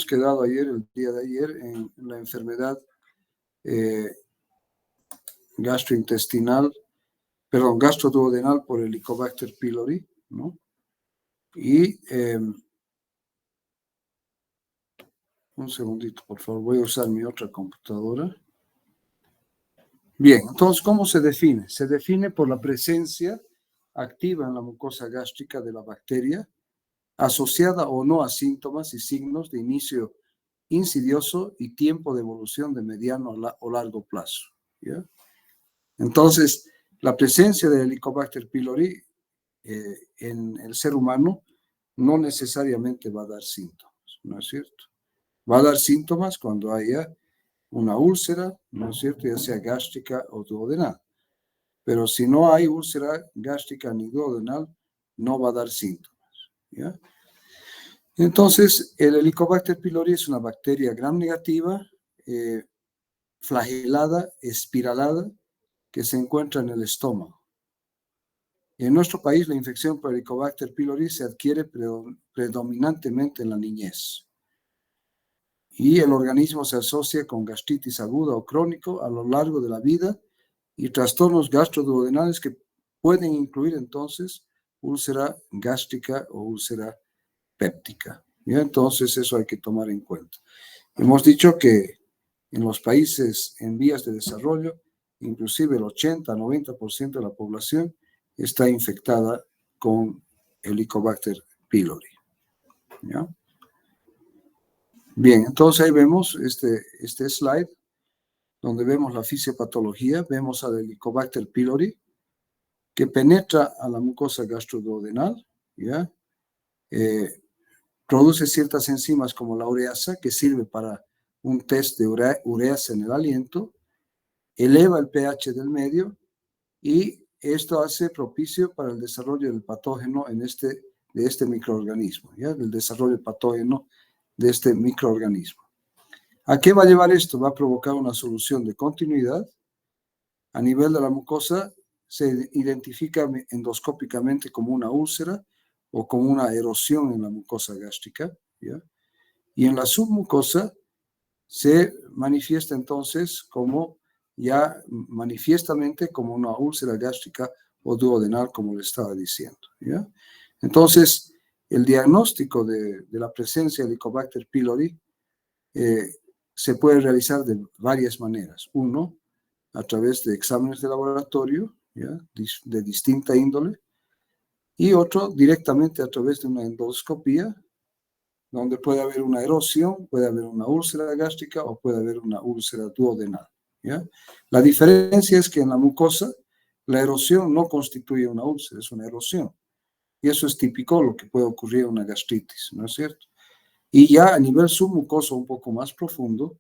quedado el día de ayer, en la enfermedad gastroduodenal por Helicobacter pylori, ¿no? Y un segundito, por favor, voy a usar mi otra computadora. Bien, entonces, ¿cómo se define? Se define por la presencia activa en la mucosa gástrica de la bacteria, asociada o no a síntomas y signos de inicio insidioso y tiempo de evolución de mediano o largo plazo, ¿ya? Entonces, la presencia de Helicobacter pylori en el ser humano no necesariamente va a dar síntomas, ¿no es cierto? Va a dar síntomas cuando haya una úlcera, ¿no es cierto?, ya sea gástrica o duodenal. Pero si no hay úlcera gástrica ni duodenal, no va a dar síntomas, ¿ya? Entonces, el Helicobacter pylori es una bacteria gram negativa, flagelada, espiralada, que se encuentra en el estómago. En nuestro país, la infección por Helicobacter pylori se adquiere predominantemente en la niñez. Y el organismo se asocia con gastritis aguda o crónico a lo largo de la vida y trastornos gastroduodenales que pueden incluir entonces úlcera gástrica o úlcera péptica. ¿Ya? Entonces eso hay que tomar en cuenta. Hemos dicho que en los países en vías de desarrollo, inclusive el 80-90% de la población está infectada con Helicobacter pylori, ¿ya? Bien, entonces ahí vemos este slide donde vemos la fisiopatología, vemos al Helicobacter pylori que penetra a la mucosa gastroduodenal, ¿ya? Produce ciertas enzimas como la ureasa, que sirve para un test de ureasa en el aliento, eleva el pH del medio y esto hace propicio para el desarrollo del patógeno de este microorganismo, ¿ya? Del desarrollo patógeno de este microorganismo. ¿A qué va a llevar esto? Va a provocar una solución de continuidad. A nivel de la mucosa se identifica endoscópicamente como una úlcera o como una erosión en la mucosa gástrica, ¿ya? Y en la submucosa se manifiesta entonces como ya manifiestamente como una úlcera gástrica o duodenal, como le estaba diciendo, ¿ya? Entonces, el diagnóstico de la presencia de Helicobacter pylori se puede realizar de varias maneras. Uno, a través de exámenes de laboratorio, ¿ya? De distinta índole, y otro directamente a través de una endoscopía, donde puede haber una erosión, puede haber una úlcera gástrica o puede haber una úlcera duodenal, ¿ya? La diferencia es que en la mucosa la erosión no constituye una úlcera, es una erosión. Y eso es típico lo que puede ocurrir en una gastritis, ¿no es cierto? Y ya a nivel submucoso un poco más profundo,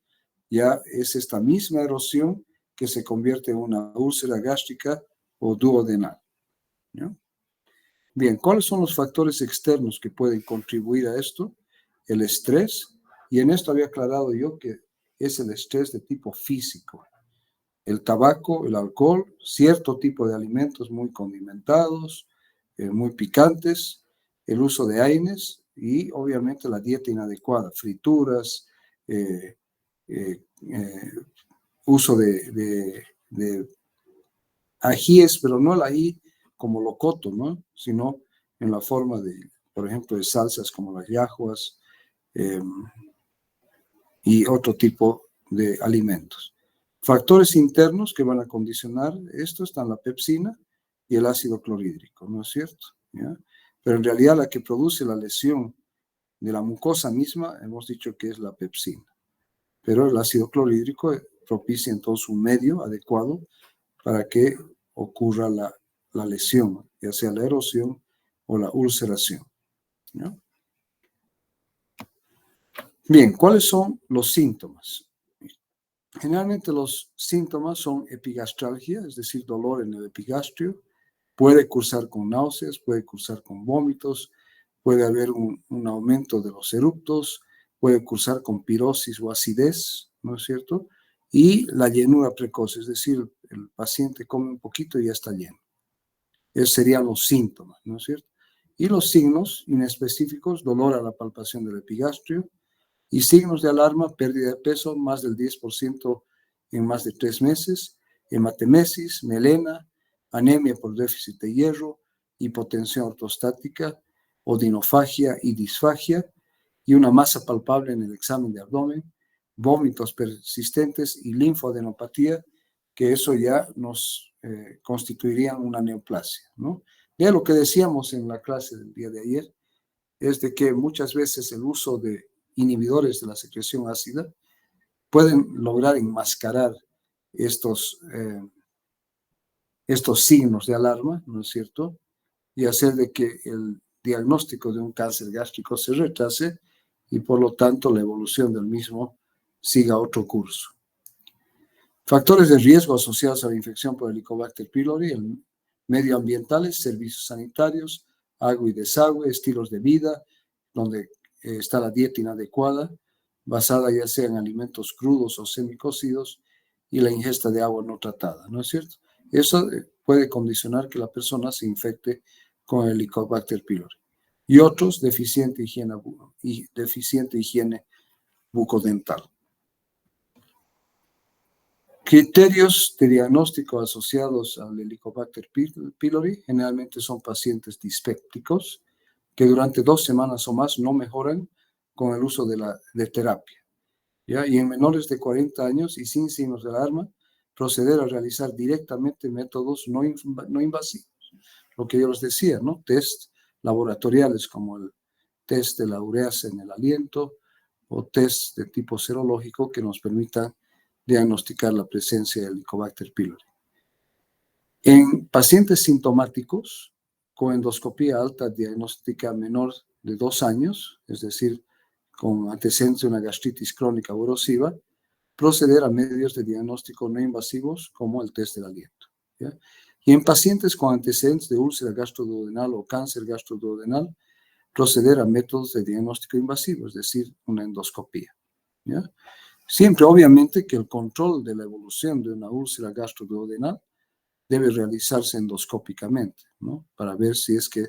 ya es esta misma erosión que se convierte en una úlcera gástrica o duodenal, ¿ya? Bien, ¿cuáles son los factores externos que pueden contribuir a esto? El estrés, y en esto había aclarado yo que es el estrés de tipo físico. El tabaco, el alcohol, cierto tipo de alimentos muy condimentados, muy picantes, el uso de AINES y obviamente la dieta inadecuada, frituras, uso de ajíes, pero no el ají como locoto, ¿no? Sino en la forma de, por ejemplo, de salsas como las yajuas y otro tipo de alimentos. Factores internos que van a condicionar esto están la pepsina y el ácido clorhídrico, ¿no es cierto? ¿Ya? Pero en realidad la que produce la lesión de la mucosa misma, hemos dicho que es la pepsina. Pero el ácido clorhídrico propicia entonces un medio adecuado para que ocurra la lesión, ya sea la erosión o la ulceración, ¿no? Bien, ¿cuáles son los síntomas? Generalmente los síntomas son epigastralgia, es decir, dolor en el epigastrio, puede cursar con náuseas, puede cursar con vómitos, puede haber un aumento de los eructos, puede cursar con pirosis o acidez, ¿no es cierto? Y la llenura precoz, es decir, el paciente come un poquito y ya está lleno. Esos serían los síntomas, ¿no es cierto? Y los signos inespecíficos, dolor a la palpación del epigastrio, Y signos de alarma: pérdida de peso más del 10% en más de 3 meses, hematemesis, melena, anemia por déficit de hierro, hipotensión ortostática, odinofagia y disfagia, y una masa palpable en el examen de abdomen, vómitos persistentes y linfoadenopatía, que eso ya nos constituiría una neoplasia, ¿no? Ya lo que decíamos en la clase del día de ayer es de que muchas veces el uso de inhibidores de la secreción ácida pueden lograr enmascarar estos signos de alarma, ¿no es cierto? Y hacer de que el diagnóstico de un cáncer gástrico se retrase y por lo tanto la evolución del mismo siga otro curso. Factores de riesgo asociados a la infección por Helicobacter pylori: medioambientales, servicios sanitarios, agua y desagüe, estilos de vida, donde está la dieta inadecuada, basada ya sea en alimentos crudos o semicocidos, y la ingesta de agua no tratada, ¿no es cierto? Eso puede condicionar que la persona se infecte con Helicobacter pylori. Y otros, deficiente higiene bucodental. Criterios de diagnóstico asociados al Helicobacter pylori: generalmente son pacientes dispépticos que durante 2 semanas o más no mejoran con el uso de terapia, ¿ya? Y en menores de 40 años y sin signos de alarma, proceder a realizar directamente métodos no invasivos. Lo que yo les decía, ¿no? Test laboratoriales como el test de la ureasa en el aliento o test de tipo serológico que nos permitan diagnosticar la presencia del Helicobacter pylori. En pacientes sintomáticos con endoscopía alta diagnóstica menor de 2 años, es decir, con antecedentes de una gastritis crónica o erosiva, proceder a medios de diagnóstico no invasivos como el test del aliento, ¿ya? Y en pacientes con antecedentes de úlcera gastroduodenal o cáncer gastroduodenal, proceder a métodos de diagnóstico invasivo, es decir, una endoscopía, ¿ya? Siempre, obviamente, que el control de la evolución de una úlcera gastroduodenal debe realizarse endoscópicamente, ¿no? Para ver si es que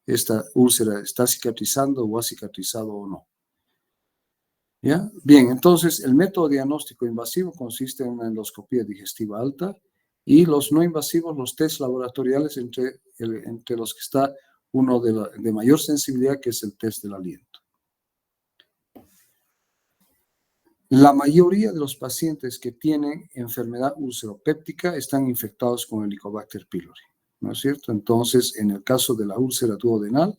esta úlcera está cicatrizando o ha cicatrizado o no. ¿Ya? Bien, entonces el método diagnóstico invasivo consiste en una endoscopía digestiva alta y los no invasivos, los test laboratoriales, entre los que está uno de mayor sensibilidad, que es el test del aliento. La mayoría de los pacientes que tienen enfermedad ulceropéptica están infectados con Helicobacter pylori, ¿no es cierto? Entonces, en el caso de la úlcera duodenal,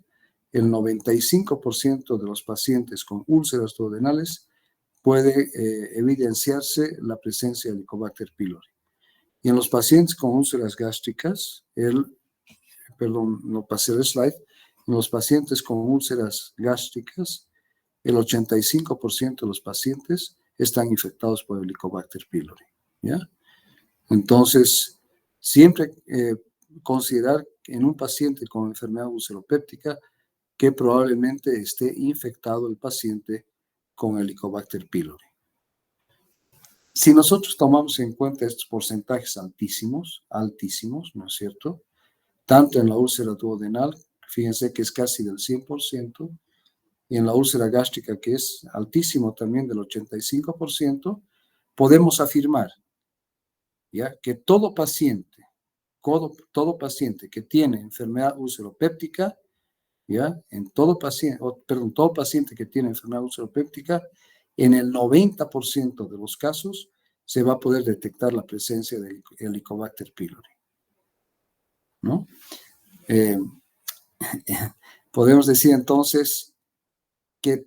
el 95% de los pacientes con úlceras duodenales puede evidenciarse la presencia de Helicobacter pylori. Y en los pacientes con úlceras gástricas, no pasé el slide, en los pacientes con úlceras gástricas, el 85% de los pacientes están infectados por Helicobacter pylori, ¿ya? Entonces, siempre considerar en un paciente con enfermedad ulceropéptica que probablemente esté infectado el paciente con Helicobacter pylori. Si nosotros tomamos en cuenta estos porcentajes altísimos, ¿no es cierto? Tanto en la úlcera duodenal, fíjense que es casi del 100%, y en la úlcera gástrica, que es altísimo también, del 85%, podemos afirmar, ¿ya?, que todo paciente que tiene enfermedad ulceropéptica, ¿ya?, todo paciente que tiene enfermedad ulceropéptica, en el 90% de los casos se va a poder detectar la presencia de Helicobacter pylori, ¿no? Podemos decir entonces que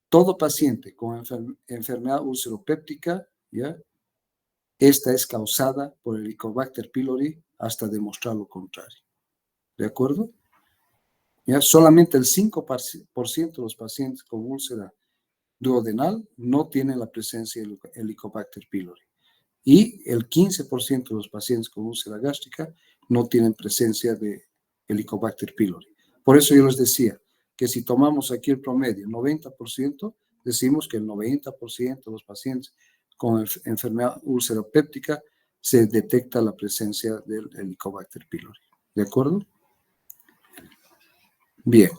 todo paciente con enfermedad ulceropéptica, ¿ya?, esta es causada por Helicobacter pylori hasta demostrar lo contrario. ¿De acuerdo? ¿Ya? Solamente el 5% de los pacientes con úlcera duodenal no tienen la presencia de Helicobacter pylori. Y el 15% de los pacientes con úlcera gástrica no tienen presencia de Helicobacter pylori. Por eso yo les decía que si tomamos aquí el promedio, 90%, decimos que el 90% de los pacientes con enfermedad ulceropéptica se detecta la presencia del Helicobacter pylori. ¿De acuerdo? Bien.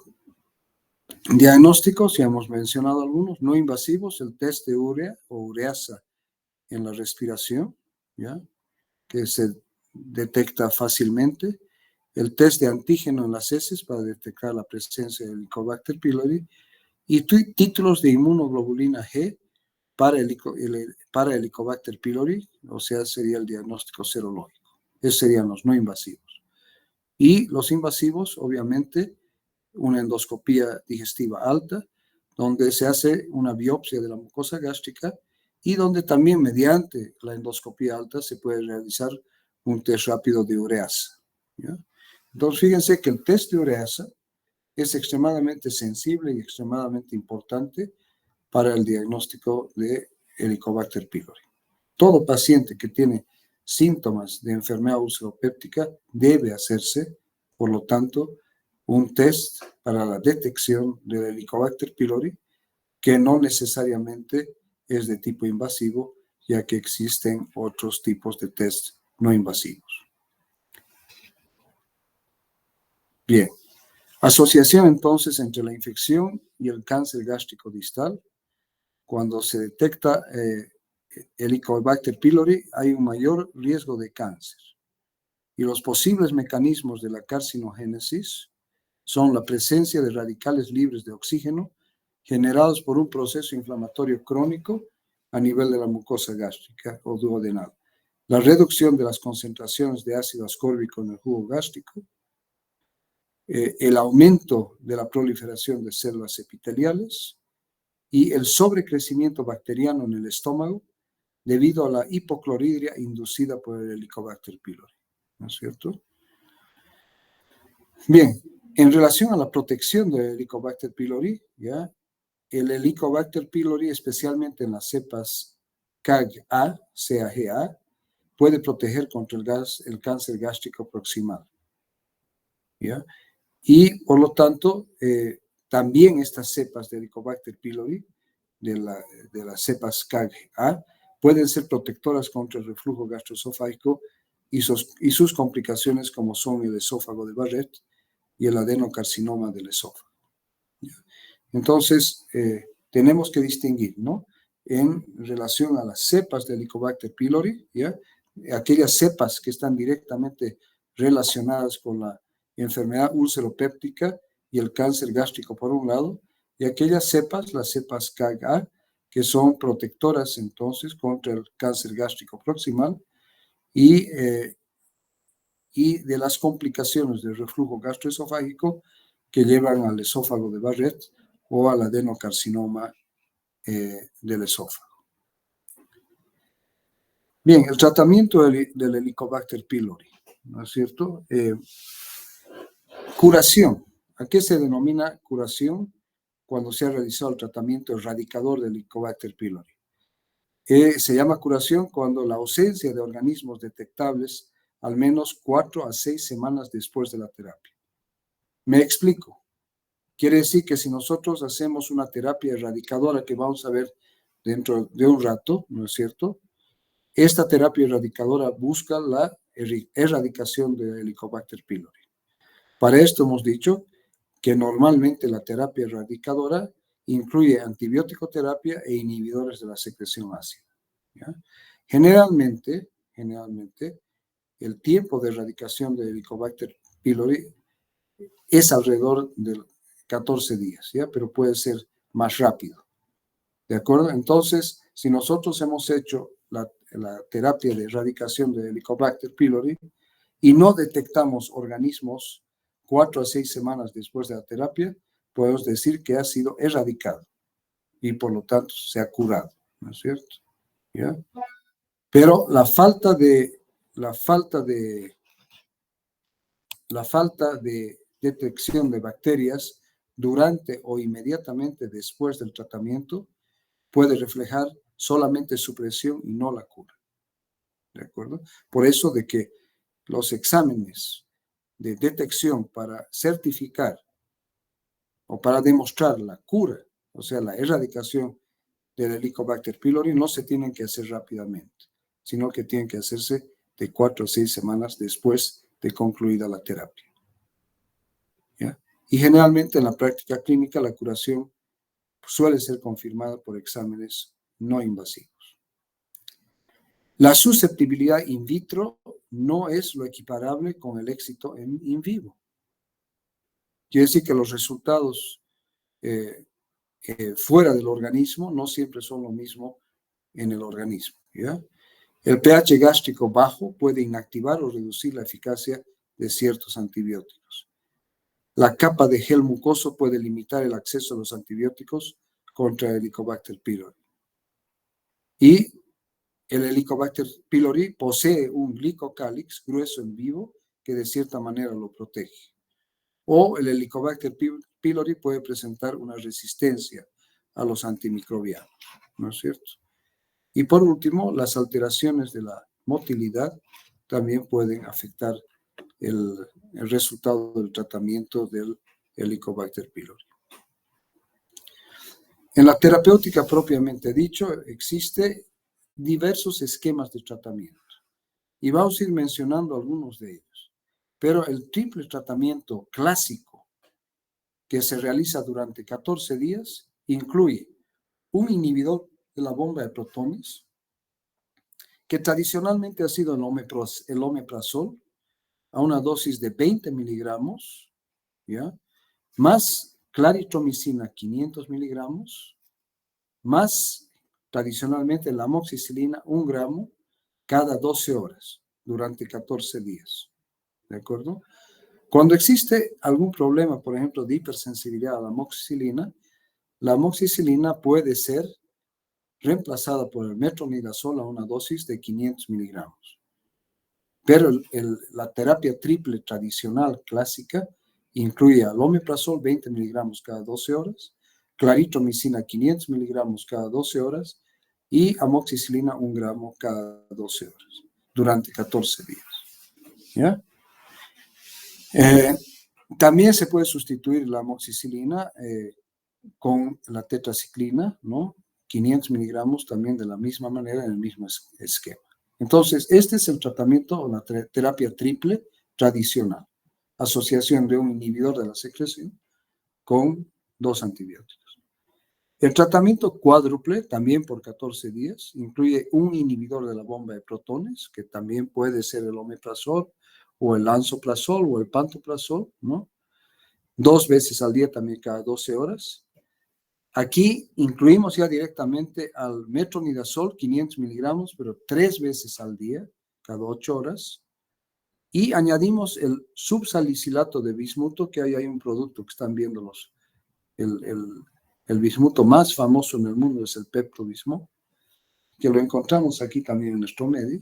Diagnósticos, ya hemos mencionado algunos, no invasivos, el test de urea o ureasa en la respiración, ¿ya? Que se detecta fácilmente, el test de antígeno en las heces para detectar la presencia del Helicobacter pylori y títulos de inmunoglobulina G para para Helicobacter pylori, o sea, sería el diagnóstico serológico. Esos serían los no invasivos. Y los invasivos, obviamente, una endoscopía digestiva alta, donde se hace una biopsia de la mucosa gástrica y donde también mediante la endoscopía alta se puede realizar un test rápido de ureasa, ¿ya? Entonces, fíjense que el test de ureasa es extremadamente sensible y extremadamente importante para el diagnóstico de Helicobacter pylori. Todo paciente que tiene síntomas de enfermedad ulceropéptica debe hacerse, por lo tanto, un test para la detección del Helicobacter pylori, que no necesariamente es de tipo invasivo, ya que existen otros tipos de test no invasivos. Bien, asociación entonces entre la infección y el cáncer gástrico distal. Cuando se detecta Helicobacter pylori, hay un mayor riesgo de cáncer. Y los posibles mecanismos de la carcinogénesis son la presencia de radicales libres de oxígeno generados por un proceso inflamatorio crónico a nivel de la mucosa gástrica o duodenal, la reducción de las concentraciones de ácido ascórbico en el jugo gástrico, el aumento de la proliferación de células epiteliales y el sobrecrecimiento bacteriano en el estómago debido a la hipocloridria inducida por el Helicobacter pylori, ¿no es cierto? Bien, en relación a la protección del Helicobacter pylori, ¿ya? El Helicobacter pylori, especialmente en las cepas CAG-A, CAG-A, puede proteger contra el cáncer gástrico proximal, ¿ya? Y por lo tanto, también estas cepas de Helicobacter pylori, de las cepas CAG-A, pueden ser protectoras contra el reflujo gastroesofágico y sus complicaciones como son el esófago de Barrett y el adenocarcinoma del esófago. Entonces, tenemos que distinguir, ¿no? En relación a las cepas de Helicobacter pylori, ¿ya? Aquellas cepas que están directamente relacionadas con la enfermedad ulceropéptica y el cáncer gástrico por un lado, y aquellas cepas, las cepas CAG-A, que son protectoras entonces contra el cáncer gástrico proximal y de las complicaciones del reflujo gastroesofágico que llevan al esófago de Barrett o al adenocarcinoma del esófago. Bien, el tratamiento del Helicobacter pylori, ¿no es cierto? Curación. ¿A qué se denomina curación cuando se ha realizado el tratamiento erradicador del Helicobacter pylori? Se llama curación cuando la ausencia de organismos detectables al menos 4 a 6 semanas después de la terapia. Me explico. Quiere decir que si nosotros hacemos una terapia erradicadora que vamos a ver dentro de un rato, ¿no es cierto? Esta terapia erradicadora busca la erradicación del Helicobacter pylori. Para esto hemos dicho que normalmente la terapia erradicadora incluye antibiótico terapia e inhibidores de la secreción ácida, ¿ya? Generalmente, el tiempo de erradicación del Helicobacter pylori es alrededor de 14 días, ¿ya? Pero puede ser más rápido, ¿de acuerdo? Entonces, si nosotros hemos hecho la terapia de erradicación del Helicobacter pylori y no detectamos organismos 4 a 6 semanas después de la terapia, podemos decir que ha sido erradicado y por lo tanto se ha curado, ¿no es cierto? ¿Ya? Pero la falta de detección de bacterias durante o inmediatamente después del tratamiento puede reflejar solamente supresión y no la cura, ¿de acuerdo? Por eso de que los exámenes de detección para certificar o para demostrar la cura, o sea, la erradicación del Helicobacter pylori, no se tienen que hacer rápidamente, sino que tienen que hacerse de 4 a 6 semanas después de concluida la terapia, ¿ya? Y generalmente en la práctica clínica la curación suele ser confirmada por exámenes no invasivos. La susceptibilidad in vitro no es lo equiparable con el éxito in vivo. Quiere decir que los resultados fuera del organismo no siempre son lo mismo en el organismo, ¿ya? El pH gástrico bajo puede inactivar o reducir la eficacia de ciertos antibióticos. La capa de gel mucoso puede limitar el acceso a los antibióticos contra el Helicobacter pylori. Y el Helicobacter pylori posee un glicocálix grueso en vivo que de cierta manera lo protege. O el Helicobacter pylori puede presentar una resistencia a los antimicrobianos, ¿no es cierto? Y por último, las alteraciones de la motilidad también pueden afectar el resultado del tratamiento del Helicobacter pylori. En la terapéutica propiamente dicho, existe diversos esquemas de tratamiento y vamos a ir mencionando algunos de ellos. Pero el triple tratamiento clásico que se realiza durante 14 días incluye un inhibidor de la bomba de protones, que tradicionalmente ha sido el omeprazol, a una dosis de 20 miligramos, ¿ya? Más claritromicina 500 miligramos, más tradicionalmente la amoxicilina 1 gramo cada 12 horas durante 14 días, ¿de acuerdo? Cuando existe algún problema, por ejemplo, de hipersensibilidad a la amoxicilina puede ser reemplazada por el metronidazol a una dosis de 500 miligramos. Pero la terapia triple tradicional clásica incluye al omeprazol 20 miligramos cada 12 horas, claritromicina 500 miligramos cada 12 horas y amoxicilina 1 gramo cada 12 horas durante 14 días. ¿Ya? También se puede sustituir la amoxicilina con la tetraciclina, ¿no? 500 miligramos también de la misma manera en el mismo esquema. Entonces, este es el tratamiento o la terapia triple tradicional. Asociación de un inhibidor de la secreción con 2 antibióticos. El tratamiento cuádruple, también por 14 días, incluye un inhibidor de la bomba de protones, que también puede ser el omeprazol o el lansoprazol o el pantoprazol, ¿no? 2 veces al día también cada 12 horas. Aquí incluimos ya directamente al metronidazol, 500 miligramos, pero 3 veces al día, cada 8 horas. Y añadimos el subsalicilato de bismuto, que ahí hay un producto que están viendo el bismuto más famoso en el mundo, es el Pepto-Bismol, que lo encontramos aquí también en nuestro medio.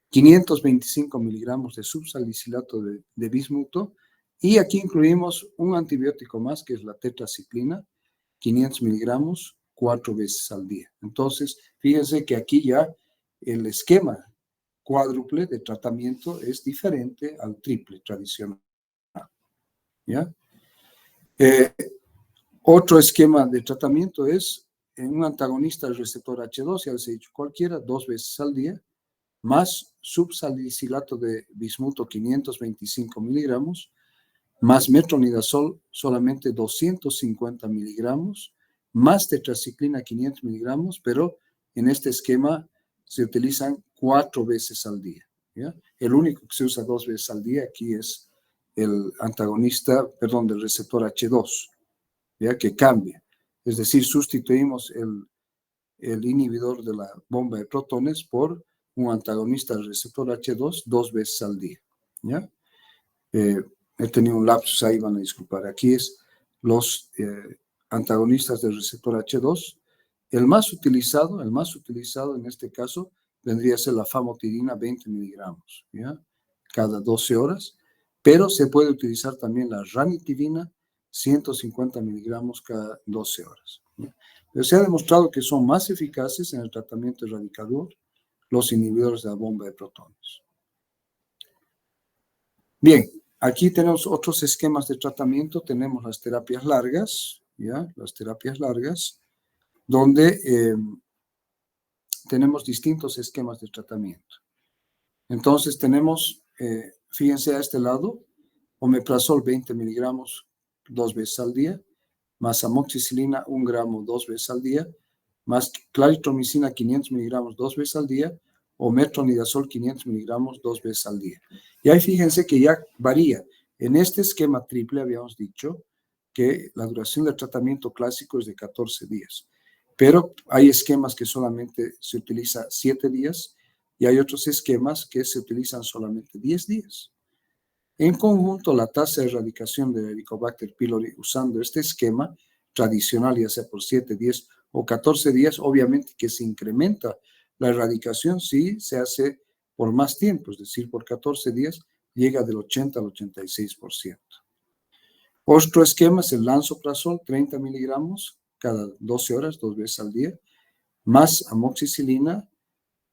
525 miligramos de subsalicilato de bismuto. Y aquí incluimos un antibiótico más, que es la tetraciclina, 500 miligramos 4 veces al día. Entonces, fíjense que aquí ya el esquema cuádruple de tratamiento es diferente al triple tradicional. ¿Ya? Otro esquema de tratamiento es un antagonista del receptor H2, ya les he dicho cualquiera, 2 veces al día, más subsalicilato de bismuto 525 miligramos, más metronidazol solamente 250 miligramos, más tetraciclina 500 miligramos, pero en este esquema se utilizan 4 veces al día. ¿Ya? El único que se usa 2 veces al día aquí es el antagonista, del receptor H2, ¿ya? Que cambia. Es decir, sustituimos el inhibidor de la bomba de protones por un antagonista del receptor H2 2 veces al día. ¿Ya? He tenido un lapsus ahí, van a disculpar. Aquí es los antagonistas del receptor H2. El más utilizado en este caso vendría a ser la famotidina 20 miligramos, ¿ya? Cada 12 horas, pero se puede utilizar también la ranitidina 150 miligramos cada 12 horas. ¿Ya? Pero se ha demostrado que son más eficaces en el tratamiento erradicador los inhibidores de la bomba de protones. Bien, aquí tenemos otros esquemas de tratamiento. Tenemos las terapias largas, ¿ya? Las terapias largas, donde tenemos distintos esquemas de tratamiento. Entonces tenemos, fíjense a este lado, omeprazol 20 miligramos 2 veces al día, más amoxicilina 1 gramo 2 veces al día, más claritromicina 500 miligramos 2 veces al día, o metronidazol 500 miligramos 2 veces al día. Y ahí fíjense que ya varía. En este esquema triple habíamos dicho que la duración del tratamiento clásico es de 14 días, pero hay esquemas que solamente se utiliza 7 días y hay otros esquemas que se utilizan solamente 10 días. En conjunto, la tasa de erradicación de Helicobacter pylori usando este esquema tradicional, ya sea por 7, 10 o 14 días, obviamente que se incrementa la erradicación si se hace por más tiempo, es decir, por 14 días llega del 80 al 86%. Otro esquema es el lansoprazol, 30 miligramos cada 12 horas, 2 veces al día, más amoxicilina,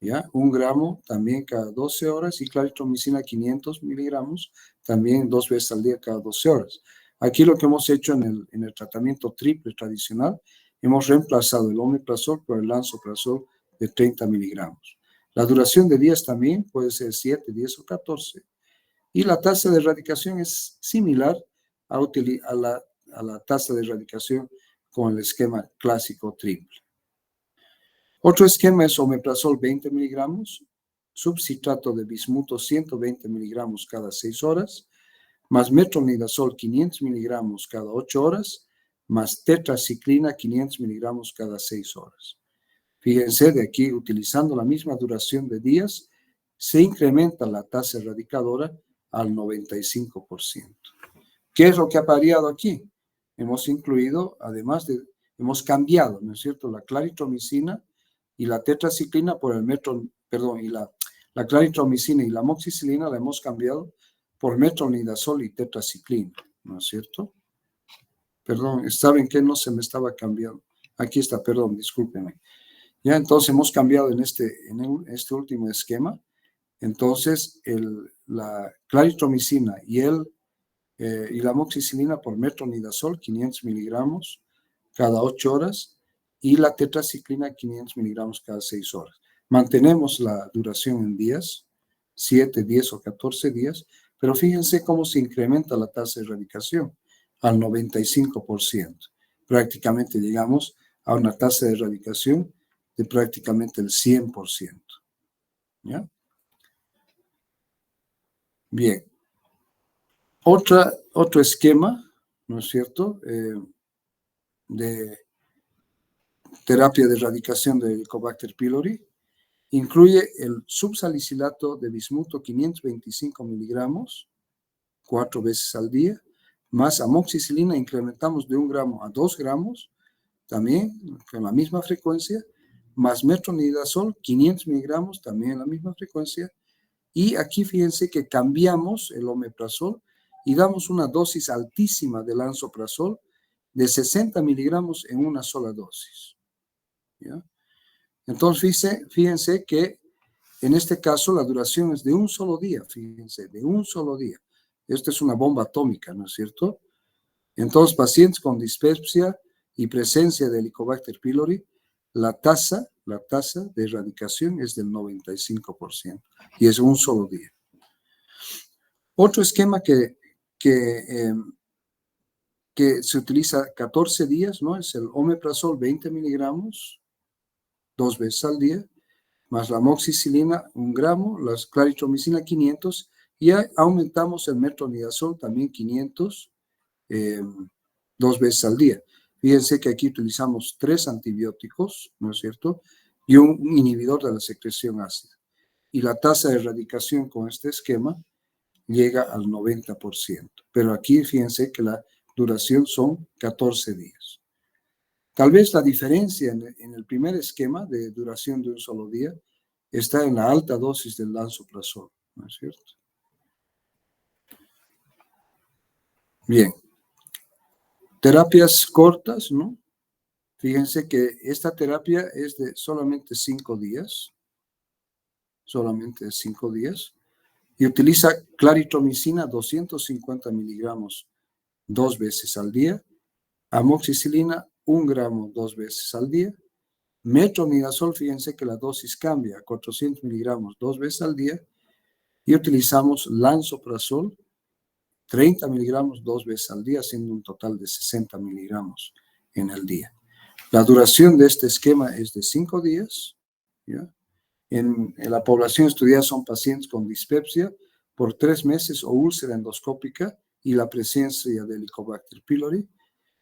¿ya? 1 gramo también cada 12 horas y claritromicina 500 miligramos también 2 veces al día cada 12 horas. Aquí lo que hemos hecho en el tratamiento triple tradicional, hemos reemplazado el omeprazol por el lansoprazol de 30 miligramos. La duración de días también puede ser 7, 10 o 14. Y la tasa de erradicación es similar a la tasa de erradicación con el esquema clásico triple. Otro esquema es omeprazol 20 miligramos, subcitrato de bismuto 120 miligramos cada 6 horas, más metronidazol 500 miligramos cada 8 horas, más tetraciclina 500 miligramos cada 6 horas. Fíjense de aquí, utilizando la misma duración de días, se incrementa la tasa erradicadora al 95%. ¿Qué es lo que ha variado aquí? Hemos incluido, además de, hemos cambiado, ¿no es cierto?, la claritromicina y la tetraciclina por el y la claritromicina y la amoxicilina la hemos cambiado por metronidazol y tetraciclina, ¿no es cierto? Perdón, ¿saben qué? No se me estaba cambiando. Aquí está, perdón, discúlpenme. Ya, entonces hemos cambiado en este último esquema. Entonces, la claritromicina y la amoxicilina por metronidazol, 500 miligramos cada 8 horas, y la tetraciclina, 500 miligramos cada 6 horas. Mantenemos la duración en días, 7, 10 o 14 días, pero fíjense cómo se incrementa la tasa de erradicación al 95%. Prácticamente llegamos a una tasa de erradicación de prácticamente el 100%. ¿Ya? Bien. Otro esquema, ¿no es cierto?, de terapia de erradicación de Helicobacter pylori, incluye el subsalicilato de bismuto 525 miligramos, 4 veces al día, más amoxicilina, incrementamos de 1 gramo a 2 gramos, también con la misma frecuencia, más metronidazol, 500 miligramos, también en la misma frecuencia, y aquí fíjense que cambiamos el omeprazol y damos una dosis altísima de lansoprazol de 60 miligramos en una sola dosis. ¿Ya? Entonces, fíjense que en este caso la duración es de un solo día, fíjense, de un solo día. Esto es una bomba atómica, ¿no es cierto? Entonces, pacientes con dispepsia y presencia de Helicobacter pylori, la tasa de erradicación es del 95% y es un solo día. Otro esquema que se utiliza 14 días, ¿no? Es el omeprazol 20 miligramos, 2 veces al día, más la amoxicilina 1 gramo, la claritromicina 500, y aumentamos el metronidazol también 500, 2 veces al día. Fíjense que aquí utilizamos 3 antibióticos, ¿no es cierto?, y un inhibidor de la secreción ácida. Y la tasa de erradicación con este esquema llega al 90%. Pero aquí fíjense que la duración son 14 días. Tal vez la diferencia en el primer esquema de duración de un solo día está en la alta dosis del lansoprazol, ¿no es cierto? Bien. Terapias cortas, ¿no? Fíjense que esta terapia es de solamente 5 días, solamente 5 días, y utiliza claritromicina 250 miligramos 2 veces al día, amoxicilina 1 gramo 2 veces al día, metronidazol, fíjense que la dosis cambia a 400 miligramos 2 veces al día, y utilizamos lansoprazol 30 miligramos 2 veces al día, siendo un total de 60 miligramos en el día. La duración de este esquema es de 5 días. ¿Ya? En la población estudiada son pacientes con dispepsia por 3 meses o úlcera endoscópica y la presencia de Helicobacter pylori,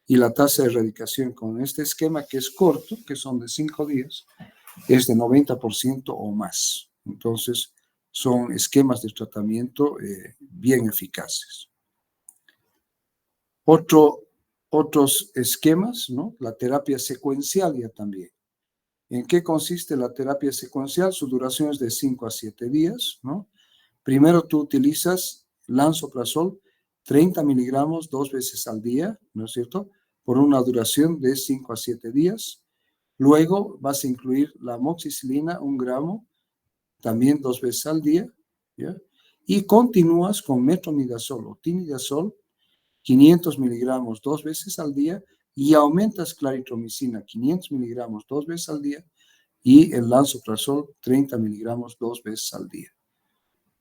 y la tasa de erradicación con este esquema, que es corto, que son de 5 días, es de 90% o más. Entonces, son esquemas de tratamiento bien eficaces. Otros esquemas, ¿no? La terapia secuencial ya también. ¿En qué consiste la terapia secuencial? Su duración es de 5 a 7 días, ¿no? Primero tú utilizas lansoprazol, 30 miligramos 2 veces al día, ¿no es cierto? Por una duración de 5 a 7 días. Luego vas a incluir la amoxicilina, 1 gramo, también 2 veces al día, ¿ya? Y continúas con metronidazol o tinidazol, 500 miligramos 2 veces al día, y aumentas claritromicina, 500 miligramos 2 veces al día, y el lansoprazol, 30 miligramos 2 veces al día,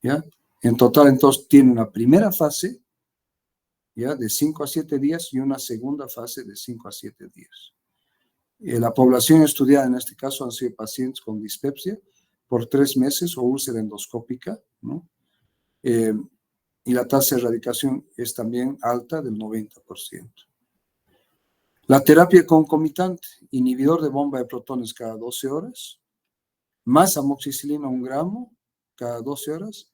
¿ya? En total, entonces, tiene una primera fase, ¿ya? De 5 a 7 días y una segunda fase de 5 a 7 días. La población estudiada en este caso han sido pacientes con dispepsia por 3 meses o úlcera endoscópica, ¿no? Y la tasa de erradicación es también alta, del 90%. La terapia concomitante, inhibidor de bomba de protones cada 12 horas, más amoxicilina 1 gramo cada 12 horas,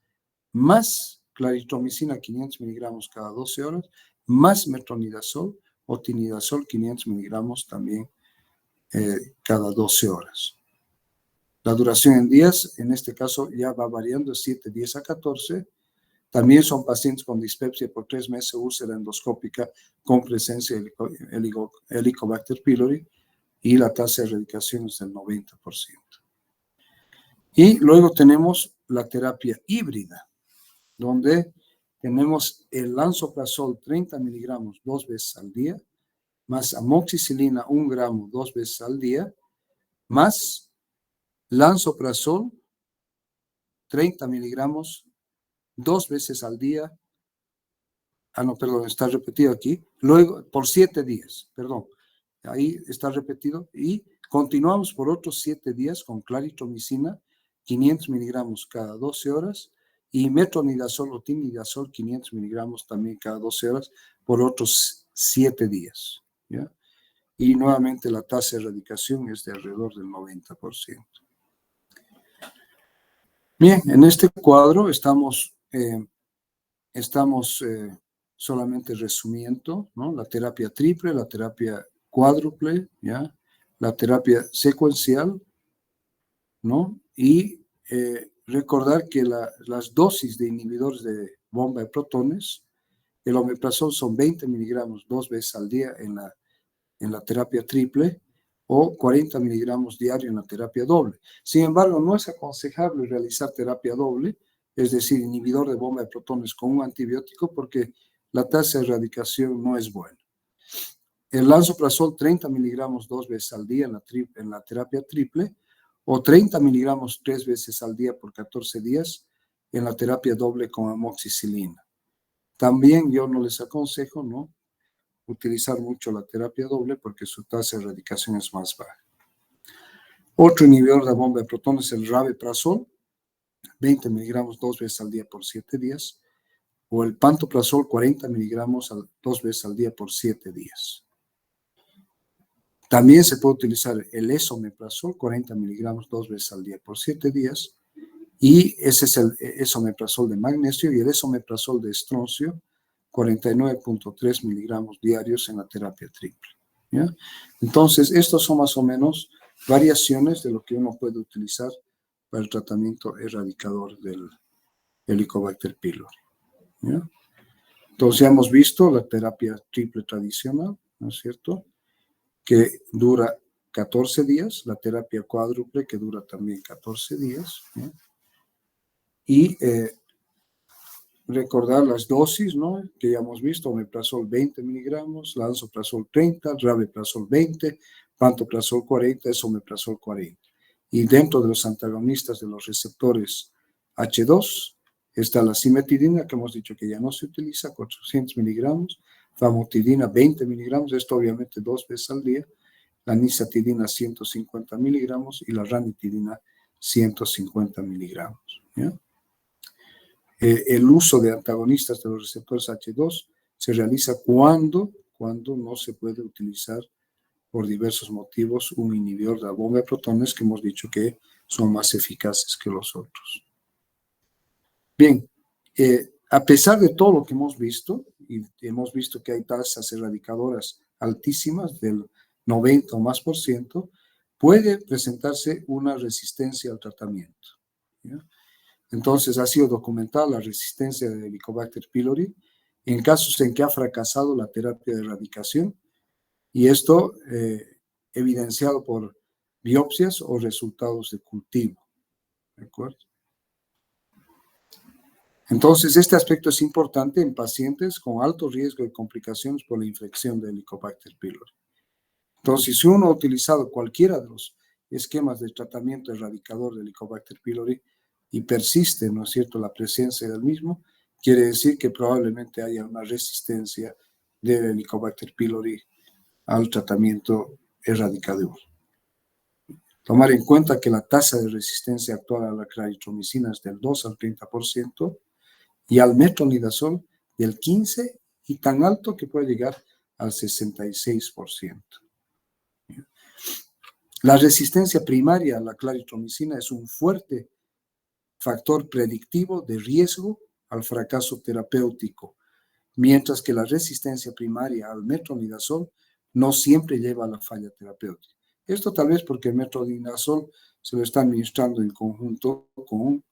más claritromicina 500 miligramos cada 12 horas, más metronidazol o tinidazol 500 miligramos también cada 12 horas. La duración en días, en este caso ya va variando de 7 días a 14. También son pacientes con dispepsia por 3 meses, úlcera endoscópica con presencia de Helicobacter pylori, y la tasa de erradicación es del 90%. Y luego tenemos la terapia híbrida, donde tenemos el lansoprazol 30 miligramos 2 veces al día, más amoxicilina 1 gramo 2 veces al día, más lansoprazol 30 miligramos 2 veces al día. No, perdón, está repetido aquí. Luego, por 7 días, perdón. Ahí está repetido. Y continuamos por otros 7 días con claritromicina, 500 miligramos cada 12 horas, y metronidazol o tinidazol, 500 miligramos también cada 12 horas, por otros 7 días. ¿Ya? Y nuevamente la tasa de erradicación es de alrededor del 90%. Bien, en este cuadro estamos solamente resumiendo, ¿no? La terapia triple, la terapia cuádruple, ¿ya? La terapia secuencial, ¿no? Y recordar que las dosis de inhibidores de bomba de protones, el omeprazol son 20 miligramos 2 veces al día en la terapia triple, o 40 miligramos diario en la terapia doble. Sin embargo, no es aconsejable realizar terapia doble, es decir, inhibidor de bomba de protones con un antibiótico, porque la tasa de erradicación no es buena. El lansoprazol 30 miligramos 2 veces al día en la terapia triple, o 30 miligramos 3 veces al día por 14 días en la terapia doble con amoxicilina. También yo no les aconsejo, ¿no?, utilizar mucho la terapia doble, porque su tasa de erradicación es más baja. Otro inhibidor de bomba de protones es el rabeprazol, 20 miligramos 2 veces al día por 7 días, o el pantoprazol 40 miligramos 2 veces al día por 7 días. También se puede utilizar el esomeprazol, 40 miligramos 2 veces al día por 7 días, y ese es el esomeprazol de magnesio, y el esomeprazol de estroncio, 49.3 miligramos diarios en la terapia triple. ¿Ya? Entonces, estos son más o menos variaciones de lo que uno puede utilizar para el tratamiento erradicador del Helicobacter pylori. ¿Ya? Entonces, ya hemos visto la terapia triple tradicional, ¿no es cierto?, que dura 14 días, la terapia cuádruple, que dura también 14 días, ¿ya? Y recordar las dosis, ¿no?, que ya hemos visto: omeprazol 20 miligramos, lansoprazol 30, rabeprazol 20, pantoprazol 40, esomeprazol 40. Y dentro de los antagonistas de los receptores H2, Está la cimetidina, que hemos dicho que ya no se utiliza, 400 miligramos, famotidina 20 miligramos, esto obviamente 2 veces al día, la nisatidina 150 miligramos y la ranitidina 150 miligramos. ¿Ya? El uso de antagonistas de los receptores H2 se realiza cuando no se puede utilizar por diversos motivos un inhibidor de la bomba de protones que hemos dicho que son más eficaces que los otros. Bien, a pesar de todo lo que hemos visto, y hemos visto que hay tasas erradicadoras altísimas del 90 o más por ciento, puede presentarse una resistencia al tratamiento. ¿Ya? Entonces, ha sido documentada la resistencia de Helicobacter pylori en casos en que ha fracasado la terapia de erradicación, y esto evidenciado por biopsias o resultados de cultivo. ¿De acuerdo? Entonces, este aspecto es importante en pacientes con alto riesgo de complicaciones por la infección de Helicobacter pylori. Entonces, si uno ha utilizado cualquiera de los esquemas de tratamiento erradicador de Helicobacter pylori y persiste, ¿no es cierto?, la presencia del mismo, quiere decir que probablemente haya una resistencia de Helicobacter pylori al tratamiento erradicador. Tomar en cuenta que la tasa de resistencia actual a la claritromicina es del 2 al 30% y al metronidazol del 15% y tan alto que puede llegar al 66%. La resistencia primaria a la claritromicina es un fuerte factor predictivo de riesgo al fracaso terapéutico, mientras que la resistencia primaria al metronidazol no siempre lleva a la falla terapéutica. Esto tal vez porque el metronidazol se lo está administrando en conjunto con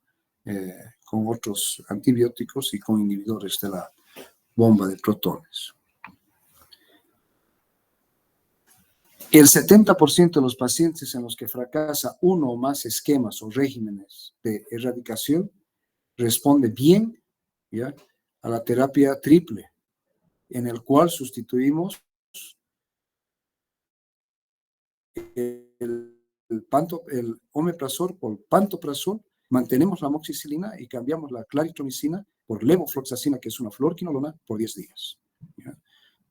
otros antibióticos y con inhibidores de la bomba de protones. El 70% de los pacientes en los que fracasa uno o más esquemas o regímenes de erradicación responde bien, ¿ya?, a la terapia triple, en el cual sustituimos el omeprazol por pantoprazol, mantenemos la amoxicilina y cambiamos la claritromicina por levofloxacina, que es una fluoroquinolona, por 10 días. ¿Ya?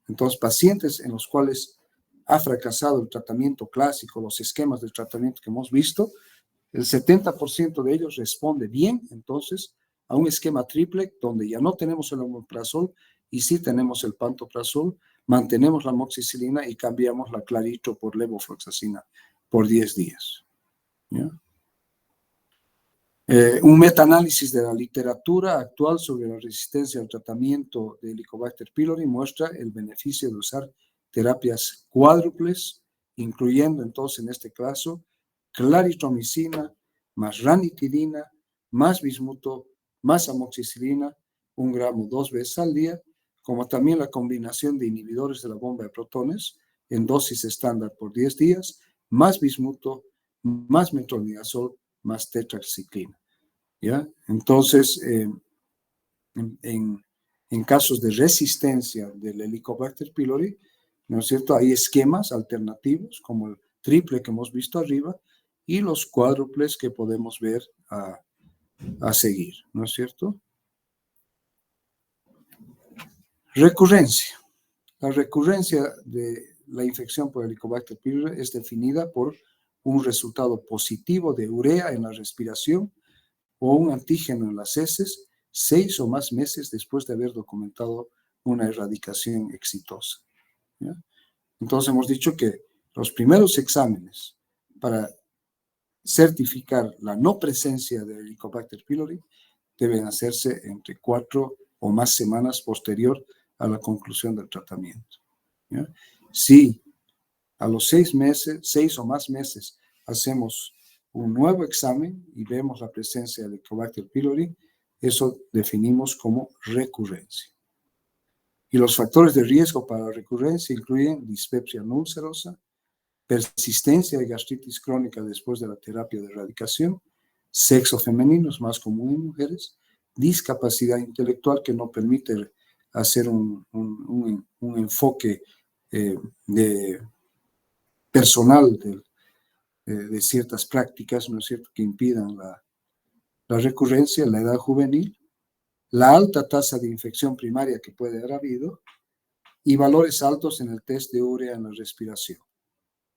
Entonces, pacientes en los cuales ha fracasado el tratamiento clásico, los esquemas de tratamiento que hemos visto, el 70% de ellos responde bien, entonces, a un esquema triple donde ya no tenemos el omeprazol y sí tenemos el pantoprazol, mantenemos la amoxicilina y cambiamos la clarito por levofloxacina por 10 días. ¿Ya? Un metaanálisis de la literatura actual sobre la resistencia al tratamiento de Helicobacter pylori muestra el beneficio de usar terapias cuádruples, incluyendo entonces en este caso claritromicina, más ranitidina, más bismuto, más amoxicilina, 1 gramo 2 veces al día, como también la combinación de inhibidores de la bomba de protones en dosis estándar por 10 días, más bismuto, más metronidazol, más tetraxiclina. ¿Ya? Entonces, en casos de resistencia del Helicobacter pylori, ¿no es cierto?, hay esquemas alternativos como el triple que hemos visto arriba y los cuádruples que podemos ver a seguir, ¿no es cierto? Recurrencia. La recurrencia de la infección por Helicobacter pylori es definida por un resultado positivo de urea en la respiración o un antígeno en las heces 6 o más meses después de haber documentado una erradicación exitosa. ¿Ya? Entonces hemos dicho que los primeros exámenes para certificar la no presencia de Helicobacter pylori deben hacerse entre 4 o más semanas posterior a la conclusión del tratamiento. ¿Ya? Si a los 6 meses, 6 o más meses, hacemos un nuevo examen y vemos la presencia de Helicobacter pylori, eso definimos como recurrencia. Y los factores de riesgo para la recurrencia incluyen dispepsia no ulcerosa, persistencia de gastritis crónica después de la terapia de erradicación, sexo femenino es más común en mujeres, discapacidad intelectual que no permite hacer un enfoque personal de ciertas prácticas, ¿no es cierto?, que impidan la recurrencia, la edad juvenil, la alta tasa de infección primaria que puede haber habido y valores altos en el test de urea en la respiración.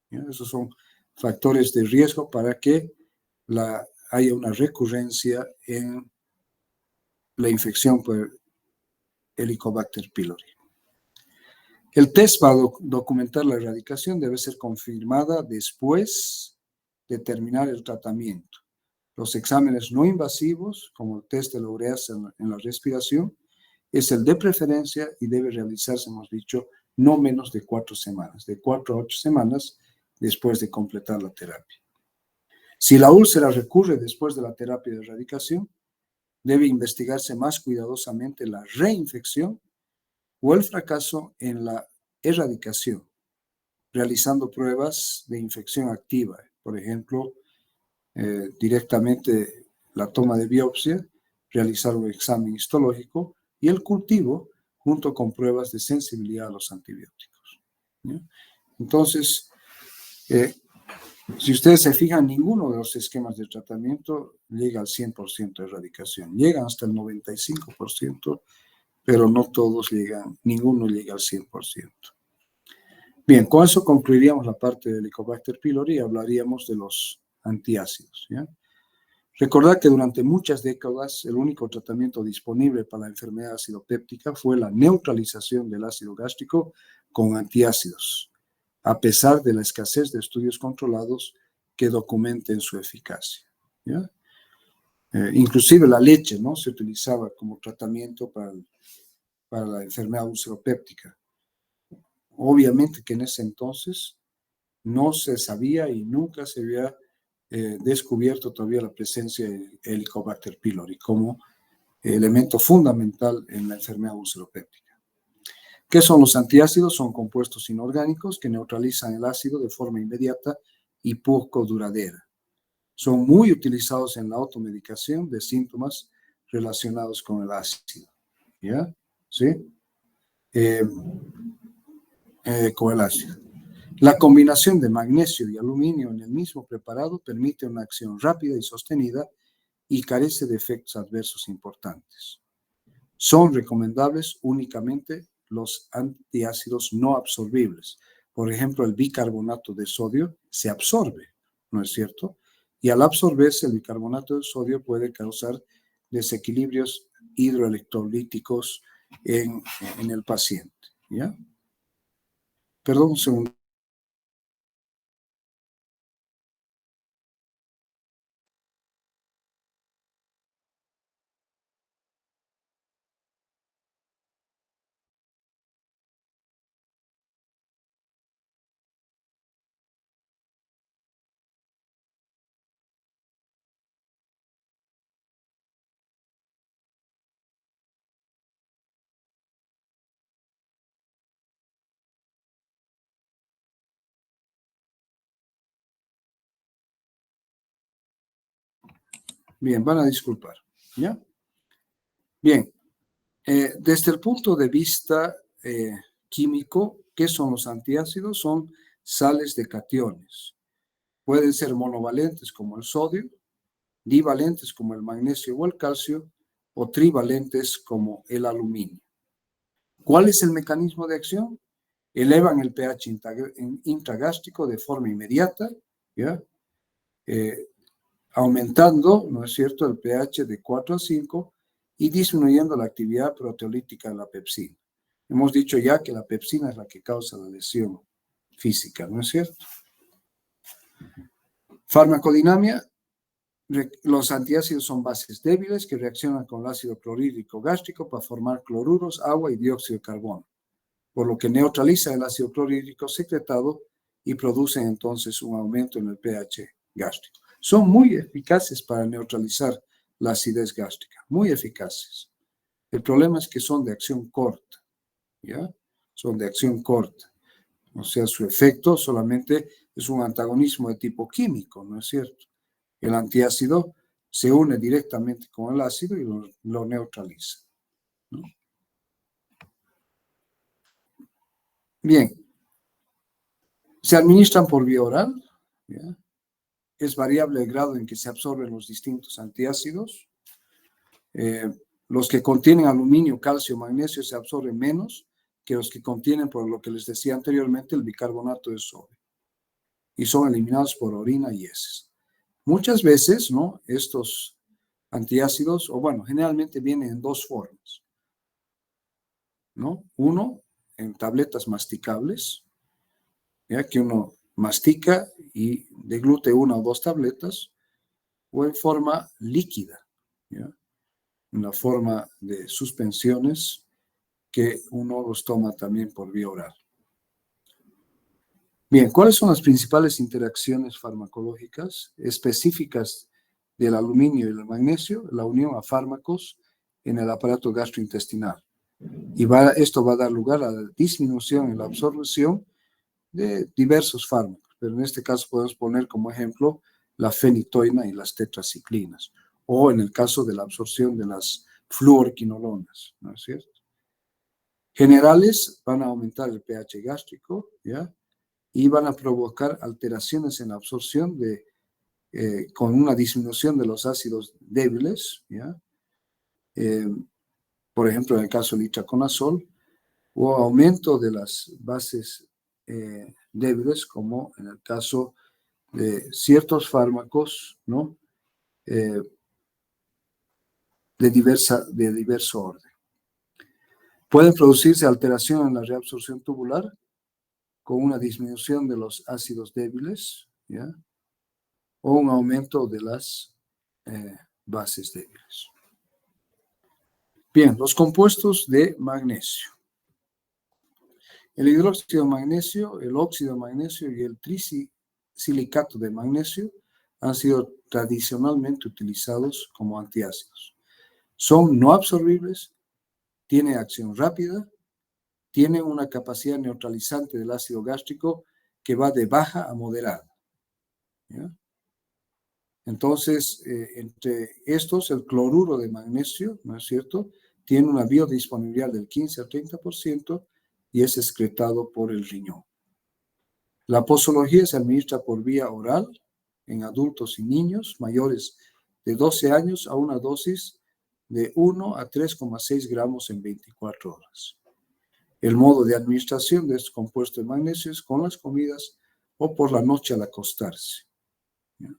¿Ya? Esos son factores de riesgo para que haya una recurrencia en la infección por Helicobacter pylori. El test para documentar la erradicación debe ser confirmada después de terminar el tratamiento. Los exámenes no invasivos, como el test de la ureasa en la respiración, es el de preferencia y debe realizarse, hemos dicho, no menos de 4 semanas, de 4 a 8 semanas después de completar la terapia. Si la úlcera recurre después de la terapia de erradicación, debe investigarse más cuidadosamente la reinfección o el fracaso en la erradicación, realizando pruebas de infección activa, por ejemplo, directamente la toma de biopsia, realizar un examen histológico y el cultivo junto con pruebas de sensibilidad a los antibióticos. ¿Ya? Entonces, si ustedes se fijan, ninguno de los esquemas de tratamiento llega al 100% de erradicación. Llegan hasta el 95%, pero no todos llegan, ninguno llega al 100%. Bien, con eso concluiríamos la parte del Helicobacter pylori y hablaríamos de los antiácidos. ¿Ya? Recordad que durante muchas décadas el único tratamiento disponible para la enfermedad acidopéptica fue la neutralización del ácido gástrico con antiácidos, a pesar de la escasez de estudios controlados que documenten su eficacia. ¿Ya? Inclusive la leche, ¿no?, se utilizaba como tratamiento para la enfermedad ulceropéptica. Obviamente que en ese entonces no se sabía y nunca se había descubierto todavía la presencia de Helicobacter pylori como elemento fundamental en la enfermedad ulceropéptica. ¿Qué son los antiácidos? Son compuestos inorgánicos que neutralizan el ácido de forma inmediata y poco duradera. Son muy utilizados en la automedicación de síntomas relacionados con el ácido. ¿Ya? ¿Sí? Con el ácido. La combinación de magnesio y aluminio en el mismo preparado permite una acción rápida y sostenida y carece de efectos adversos importantes. Son recomendables únicamente los antiácidos no absorbibles. Por ejemplo, el bicarbonato de sodio se absorbe, ¿no es cierto? Y al absorberse, el bicarbonato de sodio puede causar desequilibrios hidroelectrolíticos en el paciente. ¿Ya? Perdón un segundo. Bien, van a disculpar. ¿Ya? Bien, desde el punto de vista químico, ¿qué son los antiácidos? Son sales de cationes. Pueden ser monovalentes como el sodio, divalentes como el magnesio o el calcio, o trivalentes como el aluminio. ¿Cuál es el mecanismo de acción? Elevan el pH intragástrico de forma inmediata, ¿ya? Aumentando, ¿no es cierto?, el pH de 4 a 5 y disminuyendo la actividad proteolítica de la pepsina. Hemos dicho ya que la pepsina es la que causa la lesión física, ¿no es cierto? Farmacodinamia. Los antiácidos son bases débiles que reaccionan con el ácido clorhídrico gástrico para formar cloruros, agua y dióxido de carbono, por lo que neutraliza el ácido clorhídrico secretado y producen entonces un aumento en el pH gástrico. Son muy eficaces para neutralizar la acidez gástrica, muy eficaces. El problema es que son de acción corta, ¿ya? Son de acción corta. O sea, su efecto solamente es un antagonismo de tipo químico, ¿no es cierto? El antiácido se une directamente con el ácido y lo neutraliza, ¿no? Bien, se administran por vía oral, ¿ya? Es variable el grado en que se absorben los distintos antiácidos. los que contienen aluminio, calcio, magnesio se absorben menos que los que contienen, por lo que les decía anteriormente, el bicarbonato de sodio. Y son eliminados por orina y heces. Muchas veces, ¿no? Estos antiácidos, o bueno, generalmente vienen en dos formas, ¿no? Uno, en tabletas masticables, ya que uno mastica y deglute una o dos tabletas, o en forma líquida, ¿ya? En la forma de suspensiones que uno los toma también por vía oral. Bien, ¿cuáles son las principales interacciones farmacológicas específicas del aluminio y el magnesio? La unión a fármacos en el aparato gastrointestinal. Y esto va a dar lugar a la disminución en la absorción de diversos fármacos, pero en este caso podemos poner como ejemplo la fenitoína y las tetraciclinas, o en el caso de la absorción de las fluorquinolonas, ¿no es cierto? Generales van a aumentar el pH gástrico, ¿ya? Y van a provocar alteraciones en la absorción con una disminución de los ácidos débiles, ¿ya? Por ejemplo, en el caso del itraconazol, o aumento de las bases débiles, como en el caso de ciertos fármacos, ¿no? De diverso orden. Pueden producirse alteración en la reabsorción tubular con una disminución de los ácidos débiles, ¿ya? O un aumento de las bases débiles. Bien, los compuestos de magnesio. El hidróxido de magnesio, el óxido de magnesio y el trisilicato de magnesio han sido tradicionalmente utilizados como antiácidos. Son no absorbibles, tienen acción rápida, tienen una capacidad neutralizante del ácido gástrico que va de baja a moderada, ¿ya? Entonces, entre estos, el cloruro de magnesio, ¿no es cierto?, tiene una biodisponibilidad del 15 al 30% y es excretado por el riñón. La posología se administra por vía oral en adultos y niños mayores de 12 años a una dosis de 1 a 3,6 gramos en 24 horas. El modo de administración de estos compuestos de magnesio es con las comidas o por la noche al acostarse, ¿ya?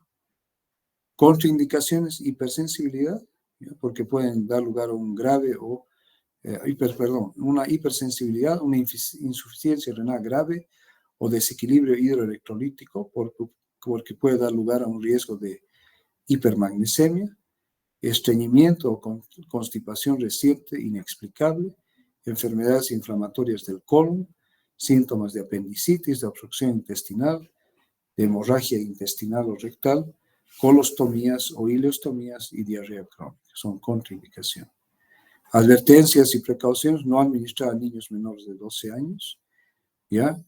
Contraindicaciones, hipersensibilidad, ¿ya? Porque pueden dar lugar a un grave o una hipersensibilidad, una insuficiencia renal grave o desequilibrio hidroelectrolítico, porque puede dar lugar a un riesgo de hipermagnesemia, estreñimiento o constipación reciente inexplicable, enfermedades inflamatorias del colon, síntomas de apendicitis, de obstrucción intestinal, de hemorragia intestinal o rectal, colostomías o ileostomías y diarrea crónica. Son contraindicaciones. Advertencias y precauciones: no administrar a niños menores de 12 años, ¿ya?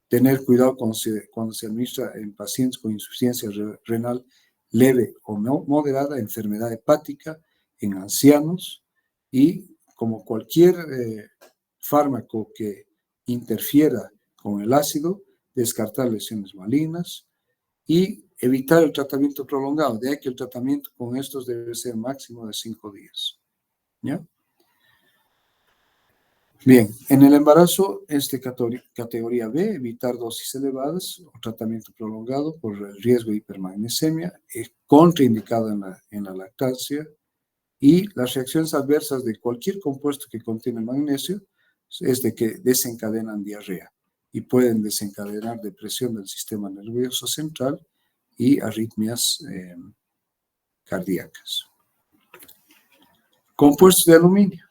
Tener cuidado cuando se administra en pacientes con insuficiencia renal leve o moderada, enfermedad hepática, en ancianos, y como cualquier fármaco que interfiera con el ácido, descartar lesiones malignas y evitar el tratamiento prolongado. De ahí que el tratamiento con estos debe ser máximo de 5 días. ¿Ya? Bien, en el embarazo, categoría B, evitar dosis elevadas o tratamiento prolongado por el riesgo de hipermagnesemia, es contraindicado en la lactancia, y las reacciones adversas de cualquier compuesto que contiene magnesio es de que desencadenan diarrea y pueden desencadenar depresión del sistema nervioso central y arritmias cardíacas. Compuestos de aluminio.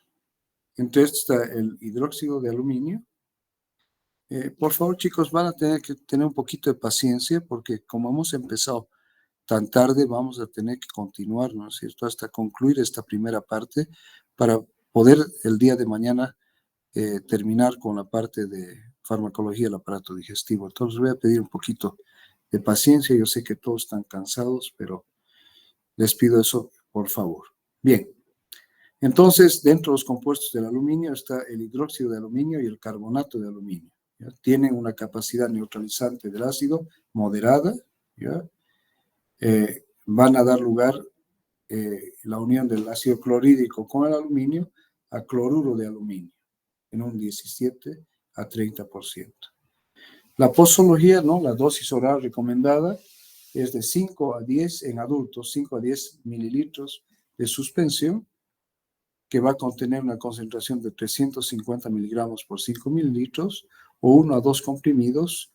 Entre estos está el hidróxido de aluminio. Por favor, chicos, van a tener que tener un poquito de paciencia porque como hemos empezado tan tarde, vamos a tener que continuar, ¿no es cierto?, hasta concluir esta primera parte para poder el día de mañana terminar con la parte de farmacología del aparato digestivo. Entonces voy a pedir un poquito de paciencia. Yo sé que todos están cansados, pero les pido eso, por favor. Bien. Entonces, dentro de los compuestos del aluminio está el hidróxido de aluminio y el carbonato de aluminio, ¿ya? Tienen una capacidad neutralizante del ácido moderada, ¿ya? Van a dar lugar la unión del ácido clorhídrico con el aluminio a cloruro de aluminio en un 17 a 30%. La posología, ¿no? La dosis oral recomendada es de 5 a 10 en adultos, 5 a 10 mililitros de suspensión, que va a contener una concentración de 350 miligramos por 5 mililitros, o 1 a 2 comprimidos,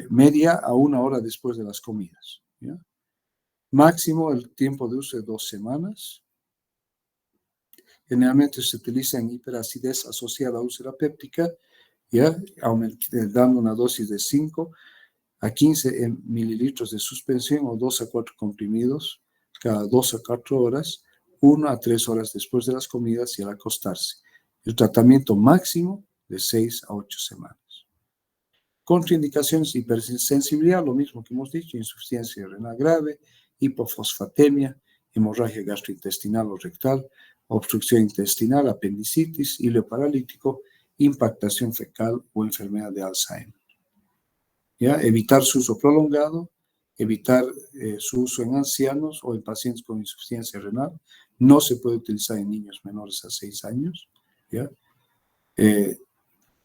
media a 1 hora después de las comidas, ¿ya? Máximo el tiempo de uso de 2 semanas. Generalmente se utiliza en hiperacidez asociada a úlcera péptica, ¿ya? Dando una dosis de 5 a 15 mililitros de suspensión o 2 a 4 comprimidos cada 2 a 4 horas, 1 a 3 horas después de las comidas y al acostarse. El tratamiento máximo de 6 a 8 semanas. Contraindicaciones: hipersensibilidad, lo mismo que hemos dicho, insuficiencia renal grave, hipofosfatemia, hemorragia gastrointestinal o rectal, obstrucción intestinal, apendicitis, hilo paralítico, impactación fecal o enfermedad de Alzheimer. ¿Ya? Evitar su uso prolongado, evitar su uso en ancianos o en pacientes con insuficiencia renal. No se puede utilizar en niños menores a 6 años. ¿Ya?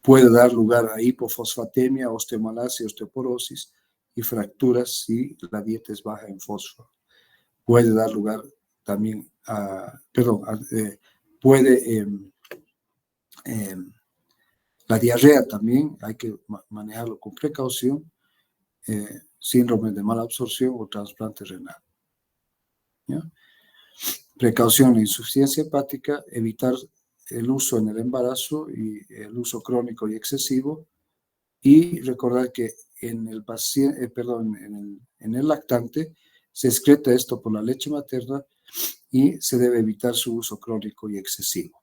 Puede dar lugar a hipofosfatemia, osteomalacia, osteoporosis y fracturas si la dieta es baja en fósforo. Puede dar lugar también a, la diarrea también, hay que manejarlo con precaución, síndrome de mala absorción o trasplante renal. ¿Ya? Precaución en insuficiencia hepática, evitar el uso en el embarazo y el uso crónico y excesivo, y recordar que en el paciente, en el lactante se excreta esto por la leche materna y se debe evitar su uso crónico y excesivo.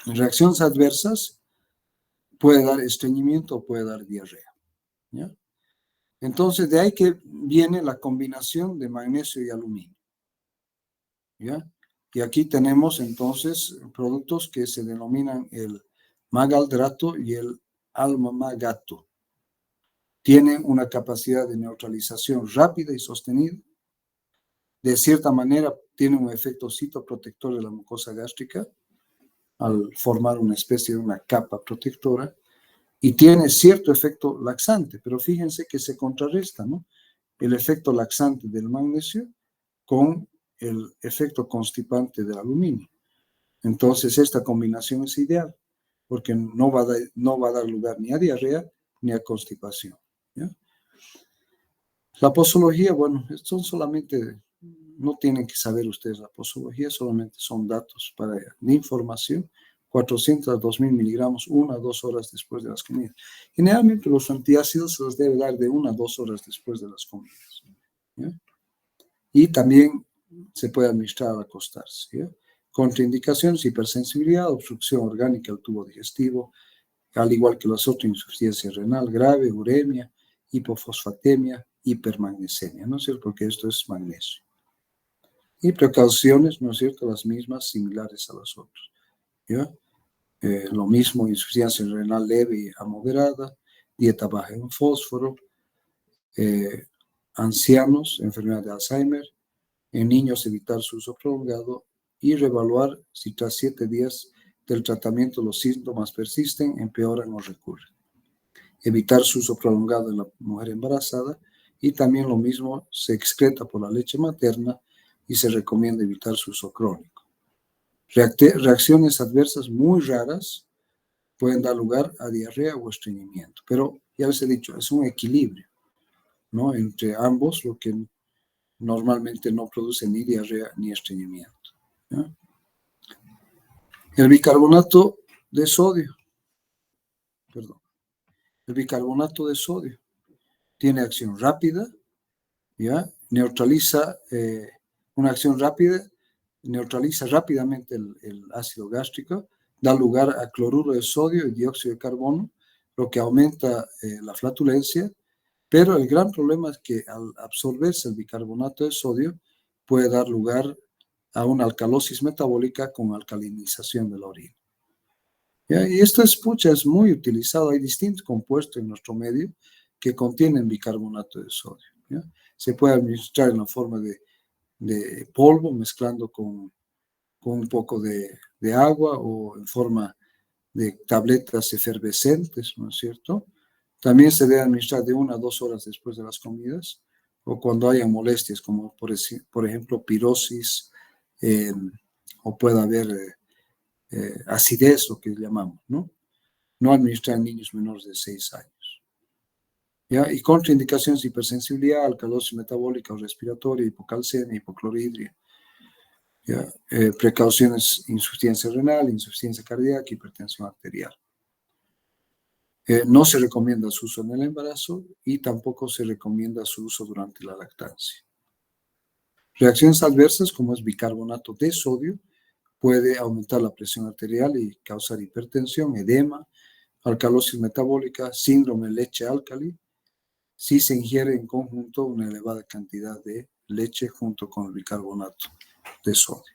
Reacciones adversas: puede dar estreñimiento o puede dar diarrea, ¿ya? Entonces, de ahí que viene la combinación de magnesio y aluminio, ¿ya? Y aquí tenemos entonces productos que se denominan el magaldrato y el almamagato. Tienen una capacidad de neutralización rápida y sostenida. De cierta manera, tienen un efecto citoprotector de la mucosa gástrica al formar una especie de una capa protectora, y tiene cierto efecto laxante, pero fíjense que se contrarresta, ¿no?, el efecto laxante del magnesio con el efecto constipante del aluminio. Entonces, esta combinación es ideal, porque no va a dar lugar ni a diarrea ni a constipación, ¿ya? La posología, bueno, son solamente, no tienen que saber ustedes la posología, solamente son datos de información. 400 a 2000 miligramos 1 a 2 horas después de las comidas. Generalmente los antiácidos se los debe dar de 1 a 2 horas después de las comidas, ¿ya? Y también se puede administrar al acostarse, ¿ya? Contraindicaciones: hipersensibilidad, obstrucción orgánica del tubo digestivo, al igual que las otras, insuficiencia renal grave, uremia, hipofosfatemia, hipermagnesemia, ¿no es cierto?, porque esto es magnesio. Y precauciones, ¿no es cierto?, las mismas, similares a las otras, ¿ya? Lo mismo, insuficiencia renal leve a moderada, dieta baja en fósforo, ancianos, enfermedad de Alzheimer, en niños evitar su uso prolongado y reevaluar si tras 7 días del tratamiento los síntomas persisten, empeoran o recurren. Evitar su uso prolongado en la mujer embarazada, y también lo mismo, se excreta por la leche materna y se recomienda evitar su uso crónico. Reacciones adversas muy raras pueden dar lugar a diarrea o estreñimiento, pero ya les he dicho, es un equilibrio, ¿no?, entre ambos, lo que normalmente no produce ni diarrea ni estreñimiento, ¿ya? El bicarbonato de sodio, el bicarbonato de sodio tiene acción rápida, ¿ya? Una acción rápida, neutraliza rápidamente el ácido gástrico, da lugar a cloruro de sodio y dióxido de carbono, lo que aumenta la flatulencia, pero el gran problema es que al absorberse el bicarbonato de sodio puede dar lugar a una alcalosis metabólica con alcalinización de la orina, ¿ya? Y esto es muy utilizado. Hay distintos compuestos en nuestro medio que contienen bicarbonato de sodio, ¿ya? Se puede administrar en la forma de de polvo mezclando con un poco de agua o en forma de tabletas efervescentes, ¿no es cierto? También se debe administrar de 1 a 2 horas después de las comidas o cuando haya molestias, como por ejemplo pirosis, o puede haber acidez, lo que llamamos, ¿no? No administrar en niños menores de 6 años. ¿Ya? Y contraindicaciones de hipersensibilidad, alcalosis metabólica o respiratoria, hipocalcemia, hipocloridria. ¿Ya? Precauciones, insuficiencia renal, insuficiencia cardíaca, hipertensión arterial. No se recomienda su uso en el embarazo y tampoco se recomienda su uso durante la lactancia. Reacciones adversas como es bicarbonato de sodio puede aumentar la presión arterial y causar hipertensión, edema, alcalosis metabólica, síndrome leche álcali, si se ingiere en conjunto una elevada cantidad de leche junto con el bicarbonato de sodio.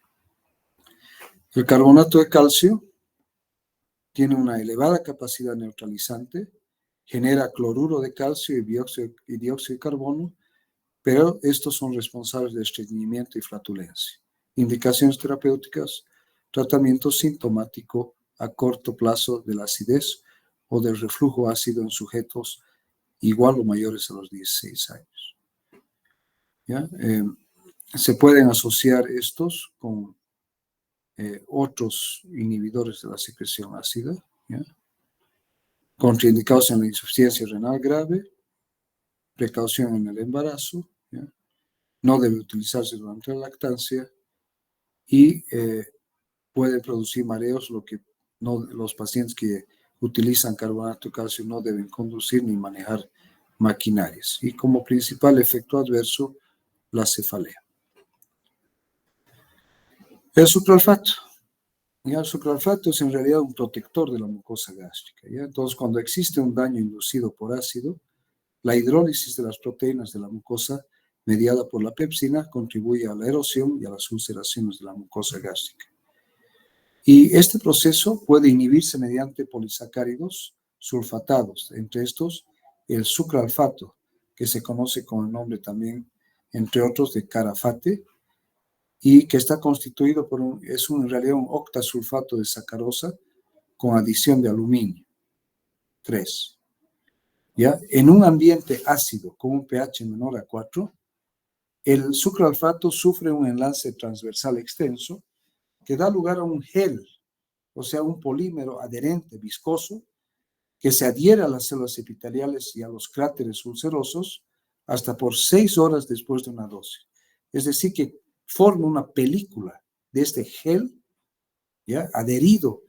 El carbonato de calcio tiene una elevada capacidad neutralizante, genera cloruro de calcio y dióxido de carbono, pero estos son responsables de estreñimiento y flatulencia. Indicaciones terapéuticas, tratamiento sintomático a corto plazo de la acidez o del reflujo ácido en sujetos igual o mayores a los 16 años. ¿Ya? Se pueden asociar estos con otros inhibidores de la secreción ácida, ¿ya? Contraindicados en la insuficiencia renal grave, precaución en el embarazo, ¿ya? No debe utilizarse durante la lactancia y puede producir mareos, lo que los pacientes que utilizan carbonato de calcio no deben conducir ni manejar maquinarias. Y como principal efecto adverso, la cefalea. El sucralfato. ¿Ya? El sucralfato es en realidad un protector de la mucosa gástrica, ¿ya? Entonces, cuando existe un daño inducido por ácido, la hidrólisis de las proteínas de la mucosa mediada por la pepsina contribuye a la erosión y a las ulceraciones de la mucosa gástrica. Y este proceso puede inhibirse mediante polisacáridos sulfatados, entre estos el sucralfato, que se conoce con el nombre también, entre otros, de carafate, y que está constituido por en realidad un octasulfato de sacarosa con adición de aluminio, 3. ¿Ya? En un ambiente ácido con un pH menor a 4, el sucralfato sufre un enlace transversal extenso que da lugar a un gel, o sea, un polímero adherente, viscoso, que se adhiere a las células epiteliales y a los cráteres ulcerosos hasta por 6 horas después de una dosis. Es decir, que forma una película de este gel, ¿ya? Adherido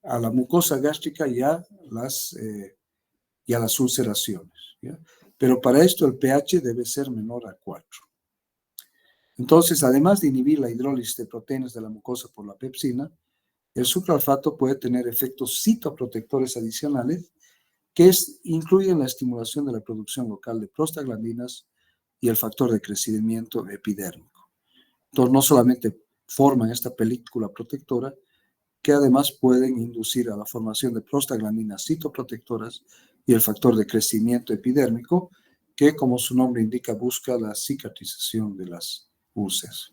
a la mucosa gástrica y a las ulceraciones, ¿ya? Pero para esto el pH debe ser menor a 4. Entonces, además de inhibir la hidrólisis de proteínas de la mucosa por la pepsina, el sucralfato puede tener efectos citoprotectores adicionales que incluyen la estimulación de la producción local de prostaglandinas y el factor de crecimiento epidérmico. Entonces, no solamente forman esta película protectora, que además pueden inducir a la formación de prostaglandinas citoprotectoras y el factor de crecimiento epidérmico, que, como su nombre indica, busca la cicatrización de las úlceras.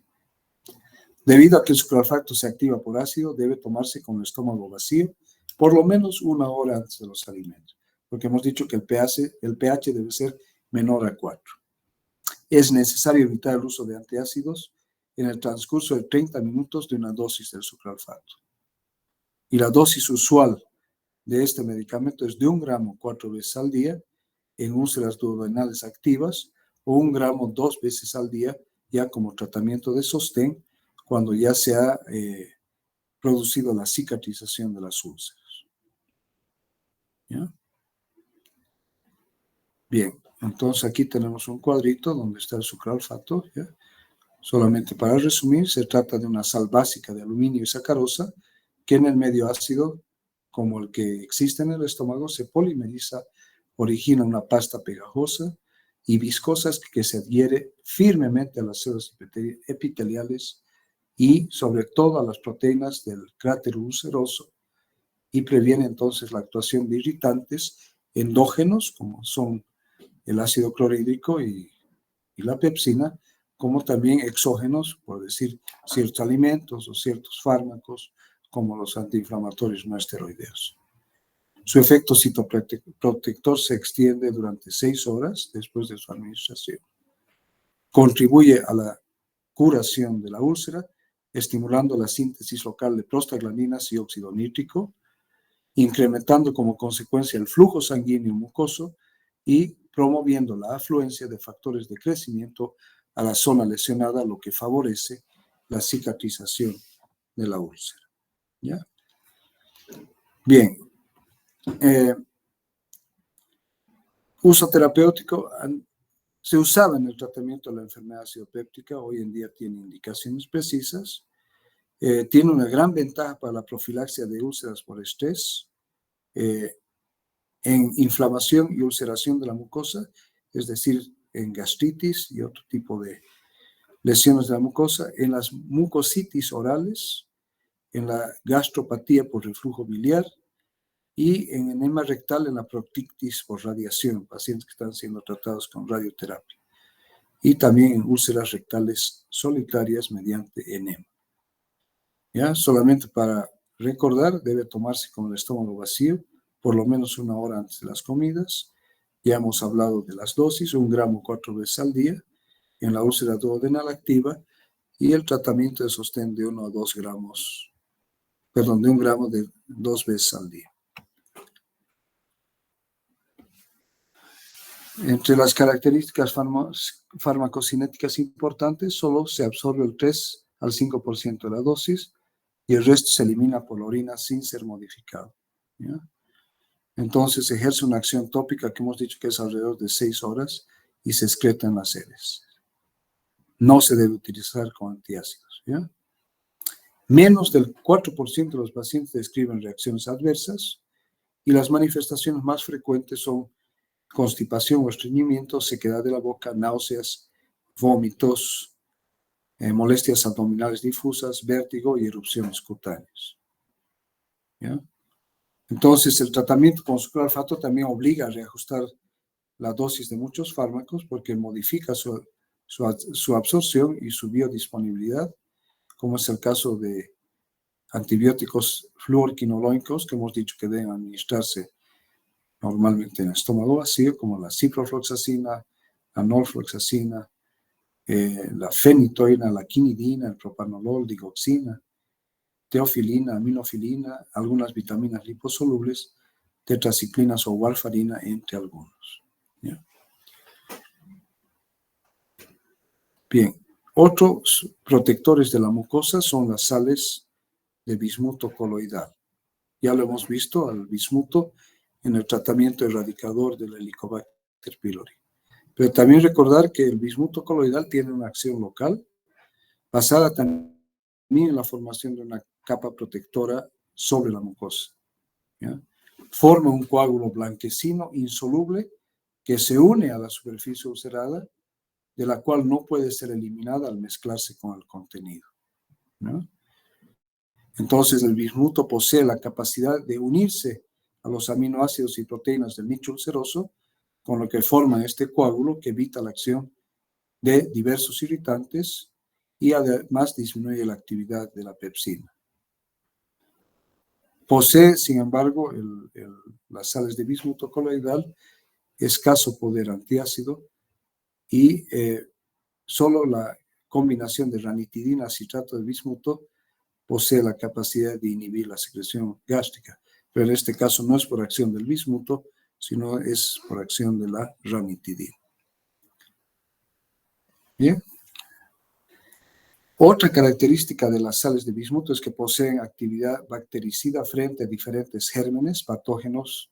Debido a que el sucralfato se activa por ácido, debe tomarse con el estómago vacío, por lo menos 1 hora antes de los alimentos, porque hemos dicho que el pH debe ser menor a 4. Es necesario evitar el uso de antiácidos en el transcurso de 30 minutos de una dosis del sucralfato. Y la dosis usual de este medicamento es de 1 gramo 4 veces al día en úlceras duodenales activas o 1 gramo 2 veces al día ya como tratamiento de sostén cuando ya se ha producido la cicatrización de las úlceras. ¿Ya? Bien, entonces aquí tenemos un cuadrito donde está el sucralfato, ¿ya? Solamente para resumir, se trata de una sal básica de aluminio y sacarosa que en el medio ácido, como el que existe en el estómago, se polimeriza, origina una pasta pegajosa y viscosa que se adhiere firmemente a las células epiteliales y sobre todo a las proteínas del cráter ulceroso y previene entonces la actuación de irritantes endógenos como son el ácido clorhídrico y la pepsina, como también exógenos, por decir, ciertos alimentos o ciertos fármacos, como los antiinflamatorios no esteroideos. Su efecto citoprotector se extiende durante 6 horas después de su administración. Contribuye a la curación de la úlcera, estimulando la síntesis local de prostaglandinas y óxido nítrico, incrementando como consecuencia el flujo sanguíneo mucoso y promoviendo la afluencia de factores de crecimiento a la zona lesionada, lo que favorece la cicatrización de la úlcera. ¿Ya? Bien. Uso terapéutico. Se usaba en el tratamiento de la enfermedad acidopéptica, hoy en día tiene indicaciones precisas. Tiene una gran ventaja para la profilaxia de úlceras por estrés, en inflamación y ulceración de la mucosa, es decir, en gastritis y otro tipo de lesiones de la mucosa, en las mucositis orales, en la gastropatía por reflujo biliar y en enema rectal en la proctitis por radiación, pacientes que están siendo tratados con radioterapia, y también en úlceras rectales solitarias mediante enema. ¿Ya? Solamente para recordar, debe tomarse con el estómago vacío, por lo menos 1 hora antes de las comidas. Ya hemos hablado de las dosis, 1 gramo 4 veces al día, en la úlcera duodenal activa, y el tratamiento de sostén de 1 a 2 gramos, perdón, de 1 gramo de 2 veces al día. Entre las características farmacocinéticas importantes, solo se absorbe el 3 al 5% de la dosis y el resto se elimina por la orina sin ser modificado. ¿Ya? Entonces ejerce una acción tópica que hemos dicho que es alrededor de 6 horas y se excreta en las heces. No se debe utilizar con antiácidos. ¿Ya? Menos del 4% de los pacientes describen reacciones adversas y las manifestaciones más frecuentes son constipación o estreñimiento, sequedad de la boca, náuseas, vómitos, molestias abdominales difusas, vértigo y erupciones cutáneas. ¿Ya? Entonces, el tratamiento con sucralfato también obliga a reajustar la dosis de muchos fármacos porque modifica su absorción y su biodisponibilidad, como es el caso de antibióticos fluorquinoloicos, que hemos dicho que deben administrarse normalmente en el estómago vacío, como la ciprofloxacina, la norfloxacina, la fenitoína, la quinidina, el propanolol, digoxina, teofilina, aminofilina, algunas vitaminas liposolubles, tetraciclinas o warfarina, entre algunos. ¿Ya? Bien, otros protectores de la mucosa son las sales de bismuto coloidal. Ya lo hemos visto al bismuto en el tratamiento erradicador del Helicobacter pylori. Pero también recordar que el bismuto coloidal tiene una acción local, basada también en la formación de una capa protectora sobre la mucosa. ¿Ya? Forma un coágulo blanquecino insoluble que se une a la superficie ulcerada, de la cual no puede ser eliminada al mezclarse con el contenido. ¿No? Entonces, el bismuto posee la capacidad de unirse a los aminoácidos y proteínas del nicho ulceroso, con lo que forma este coágulo que evita la acción de diversos irritantes y además disminuye la actividad de la pepsina. Posee, sin embargo, las sales de bismuto coloidal escaso poder antiácido y solo la combinación de ranitidina citrato de bismuto posee la capacidad de inhibir la secreción gástrica, pero en este caso no es por acción del bismuto, sino es por acción de la ranitidina. Bien. Otra característica de las sales de bismuto es que poseen actividad bactericida frente a diferentes gérmenes patógenos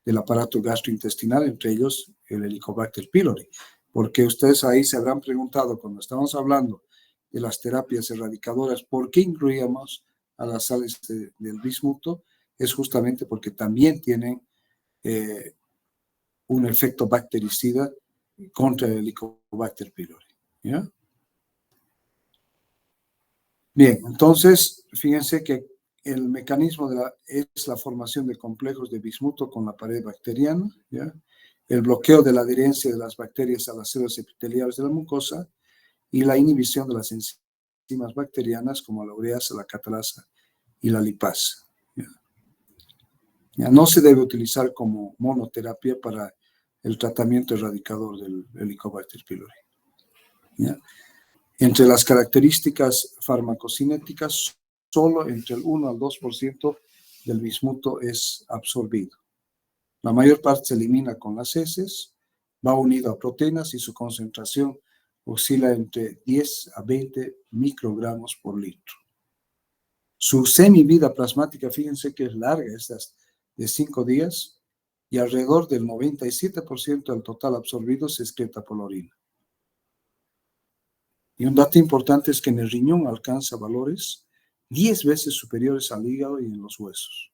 del aparato gastrointestinal, entre ellos el Helicobacter pylori, porque ustedes ahí se habrán preguntado cuando estamos hablando de las terapias erradicadoras, ¿por qué incluíamos a las sales del bismuto? Es justamente porque también tienen un efecto bactericida contra el Helicobacter pylori. ¿Ya? Bien, entonces, fíjense que el mecanismo es la formación de complejos de bismuto con la pared bacteriana, ¿ya? El bloqueo de la adherencia de las bacterias a las células epiteliales de la mucosa y la inhibición de las enzimas bacterianas como la ureasa, la catalasa y la lipasa. Ya no se debe utilizar como monoterapia para el tratamiento erradicador del Helicobacter pylori. ¿Ya? Entre las características farmacocinéticas, solo entre el 1 al 2% del bismuto es absorbido. La mayor parte se elimina con las heces, va unido a proteínas y su concentración oscila entre 10 a 20 microgramos por litro. Su semivida plasmática, fíjense que es larga, es de 5 días, y alrededor del 97% del total absorbido se excreta por la orina. Y un dato importante es que en el riñón alcanza valores 10 veces superiores al hígado y en los huesos.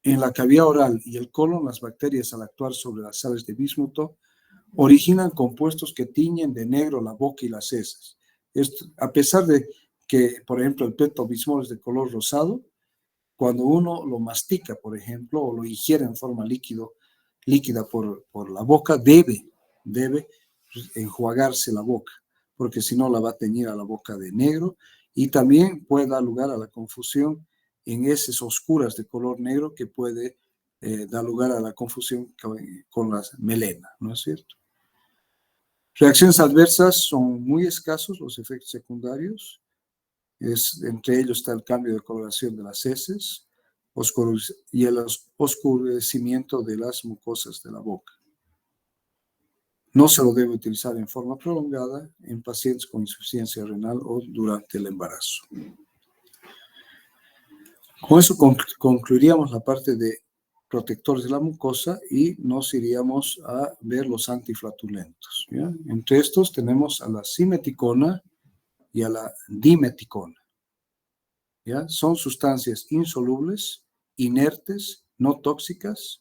En la cavidad oral y el colon, las bacterias al actuar sobre las sales de bismuto originan compuestos que tiñen de negro la boca y las heces. Esto, a pesar de que, por ejemplo, el pepto-bismol es de color rosado, cuando uno lo mastica, por ejemplo, o lo ingiere en forma líquida por la boca, debe enjuagarse la boca, porque si no la va a teñir a la boca de negro, y también puede dar lugar a la confusión en heces oscuras de color negro que puede dar lugar a la confusión con la melena, ¿no es cierto? Reacciones adversas son muy escasos, los efectos secundarios. Entre ellos está el cambio de coloración de las heces y el oscurecimiento de las mucosas de la boca. No se lo debe utilizar en forma prolongada en pacientes con insuficiencia renal o durante el embarazo. Con eso concluiríamos la parte de protectores de la mucosa y nos iríamos a ver los antiflatulentos. ¿Ya? Entre estos tenemos a la simeticona y a la dimeticona. ¿Ya? Son sustancias insolubles, inertes, no tóxicas,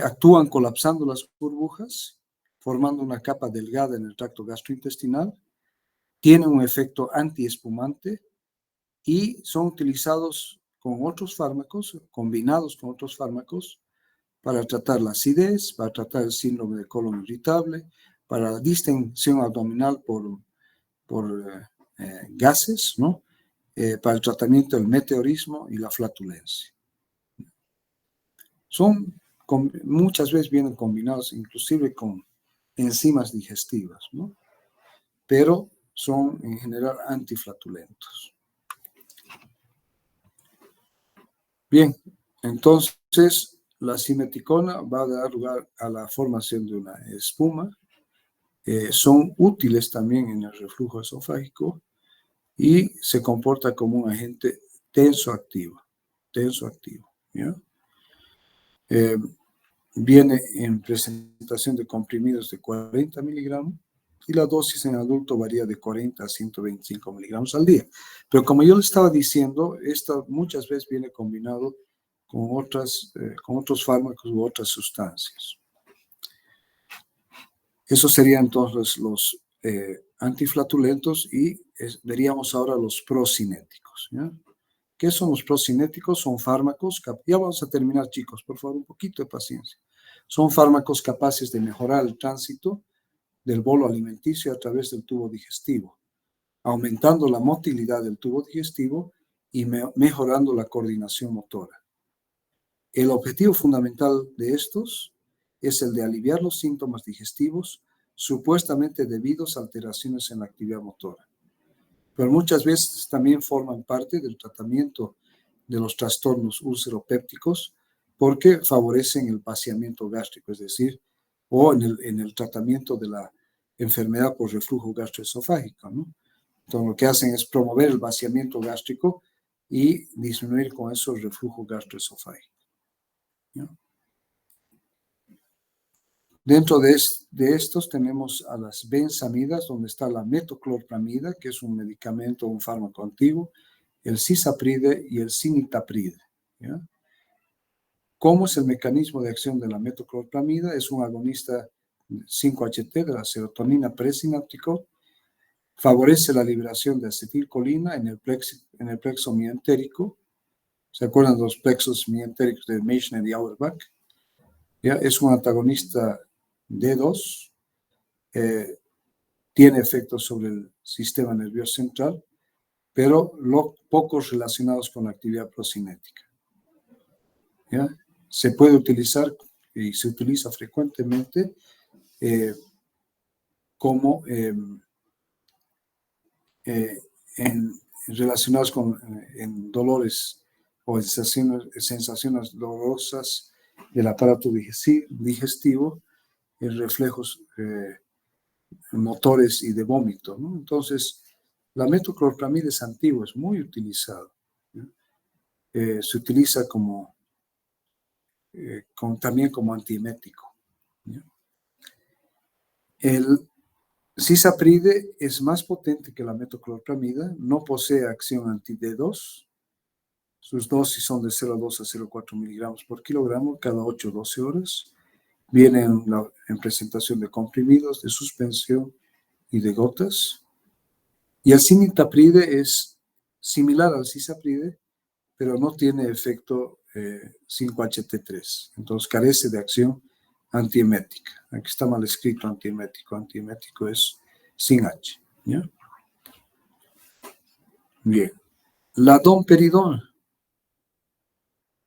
actúan colapsando las burbujas, formando una capa delgada en el tracto gastrointestinal, tienen un efecto antiespumante y son utilizados con otros fármacos, combinados con otros fármacos, para tratar la acidez, para tratar el síndrome de colon irritable, para la distensión abdominal por gases, ¿no? Para el tratamiento del meteorismo y la flatulencia. Muchas veces vienen combinados inclusive con enzimas digestivas, ¿no? Pero son en general antiflatulentos. Bien, entonces la simeticona va a dar lugar a la formación de una espuma. Son útiles también en el reflujo esofágico y se comporta como un agente tensoactivo. ¿Ya? Viene en presentación de comprimidos de 40 miligramos y la dosis en adulto varía de 40 a 125 miligramos al día. Pero como yo le estaba diciendo, esta muchas veces viene combinado con otros fármacos u otras sustancias. Esos serían entonces los antiflatulentos y veríamos ahora los procinéticos. ¿Ya? ¿Qué son los procinéticos? Son fármacos, ya vamos a terminar chicos, por favor, un poquito de paciencia. Son fármacos capaces de mejorar el tránsito del bolo alimenticio a través del tubo digestivo, aumentando la motilidad del tubo digestivo y mejorando la coordinación motora. El objetivo fundamental de estos es el de aliviar los síntomas digestivos supuestamente debidos a alteraciones en la actividad motora. Pero muchas veces también forman parte del tratamiento de los trastornos úlceropépticos porque favorecen el vaciamiento gástrico, es decir, o en el tratamiento de la enfermedad por reflujo gastroesofágico, ¿no? Entonces lo que hacen es promover el vaciamiento gástrico y disminuir con eso el reflujo gastroesofágico. ¿No? Dentro de estos tenemos a las benzamidas, donde está la metoclopramida, que es un medicamento, un fármaco antiguo, el cisapride y el cinitapride. ¿Ya? ¿Cómo es el mecanismo de acción de la metoclopramida? Es un agonista 5-HT de la serotonina presináptico, favorece la liberación de acetilcolina en el plexo mientérico. ¿Se acuerdan de los plexos mientéricos de Meichner y Auerbach? ¿Ya? Es un antagonista D2, tiene efectos sobre el sistema nervioso central, pero pocos relacionados con la actividad procinética. ¿Ya? Se puede utilizar y se utiliza frecuentemente como relacionados con en dolores o en sensaciones dolorosas del aparato digestivo, en reflejos motores y de vómito, ¿no? Entonces, la metoclopramida es antigua, es muy utilizado. Se utiliza también como antiemético. ¿Ya? El cisapride es más potente que la metoclopramida, no posee acción anti-D2. Sus dosis son de 0,2 a 0,4 miligramos por kilogramo cada 8 o 12 horas. Viene en presentación de comprimidos, de suspensión y de gotas. Y el cisapride es similar al cisapride, pero no tiene efecto 5-HT3. Entonces carece de acción antiemética. Aquí está mal escrito antiemético. Antiemético es sin H. ¿Ya? Bien. La domperidona.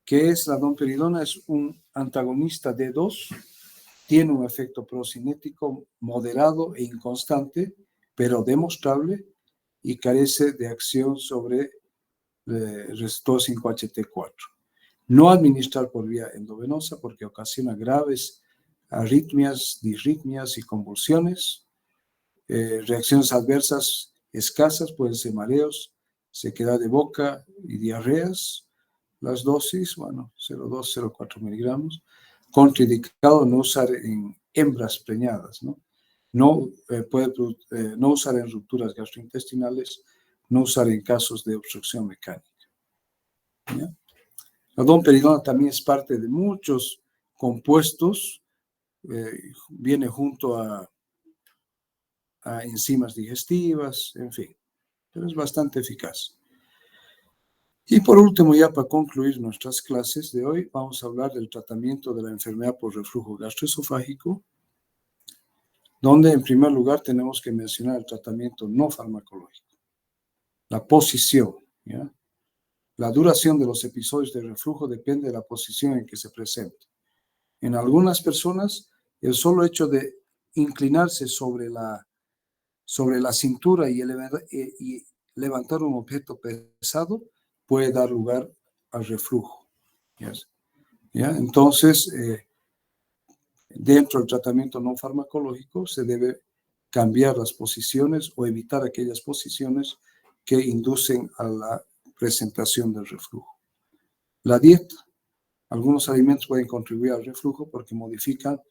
¿Qué es la domperidona? Es un antagonista D2. Tiene un efecto procinético moderado e inconstante, pero demostrable, y carece de acción sobre receptor 5-HT4. No administrar por vía endovenosa porque ocasiona graves arritmias, disritmias y convulsiones. Reacciones adversas escasas, pueden ser mareos, sequedad de boca y diarreas. Las dosis, bueno, 0,2, 0,4 miligramos. Contraindicado no usar en hembras preñadas, ¿no? No usar en rupturas gastrointestinales, no usar en casos de obstrucción mecánica. ¿Ya? La domperidona también es parte de muchos compuestos, viene junto a enzimas digestivas, en fin, pero es bastante eficaz. Y por último, ya para concluir nuestras clases de hoy, vamos a hablar del tratamiento de la enfermedad por reflujo gastroesofágico, donde en primer lugar tenemos que mencionar el tratamiento no farmacológico, la posición, ¿ya? La duración de los episodios de reflujo depende de la posición en que se presenta. En algunas personas, el solo hecho de inclinarse sobre la cintura y levantar un objeto pesado puede dar lugar al reflujo. ¿Ya? Entonces, dentro del tratamiento no farmacológico se debe cambiar las posiciones o evitar aquellas posiciones que inducen a la presentación del reflujo. La dieta. Algunos alimentos pueden contribuir al reflujo porque modifican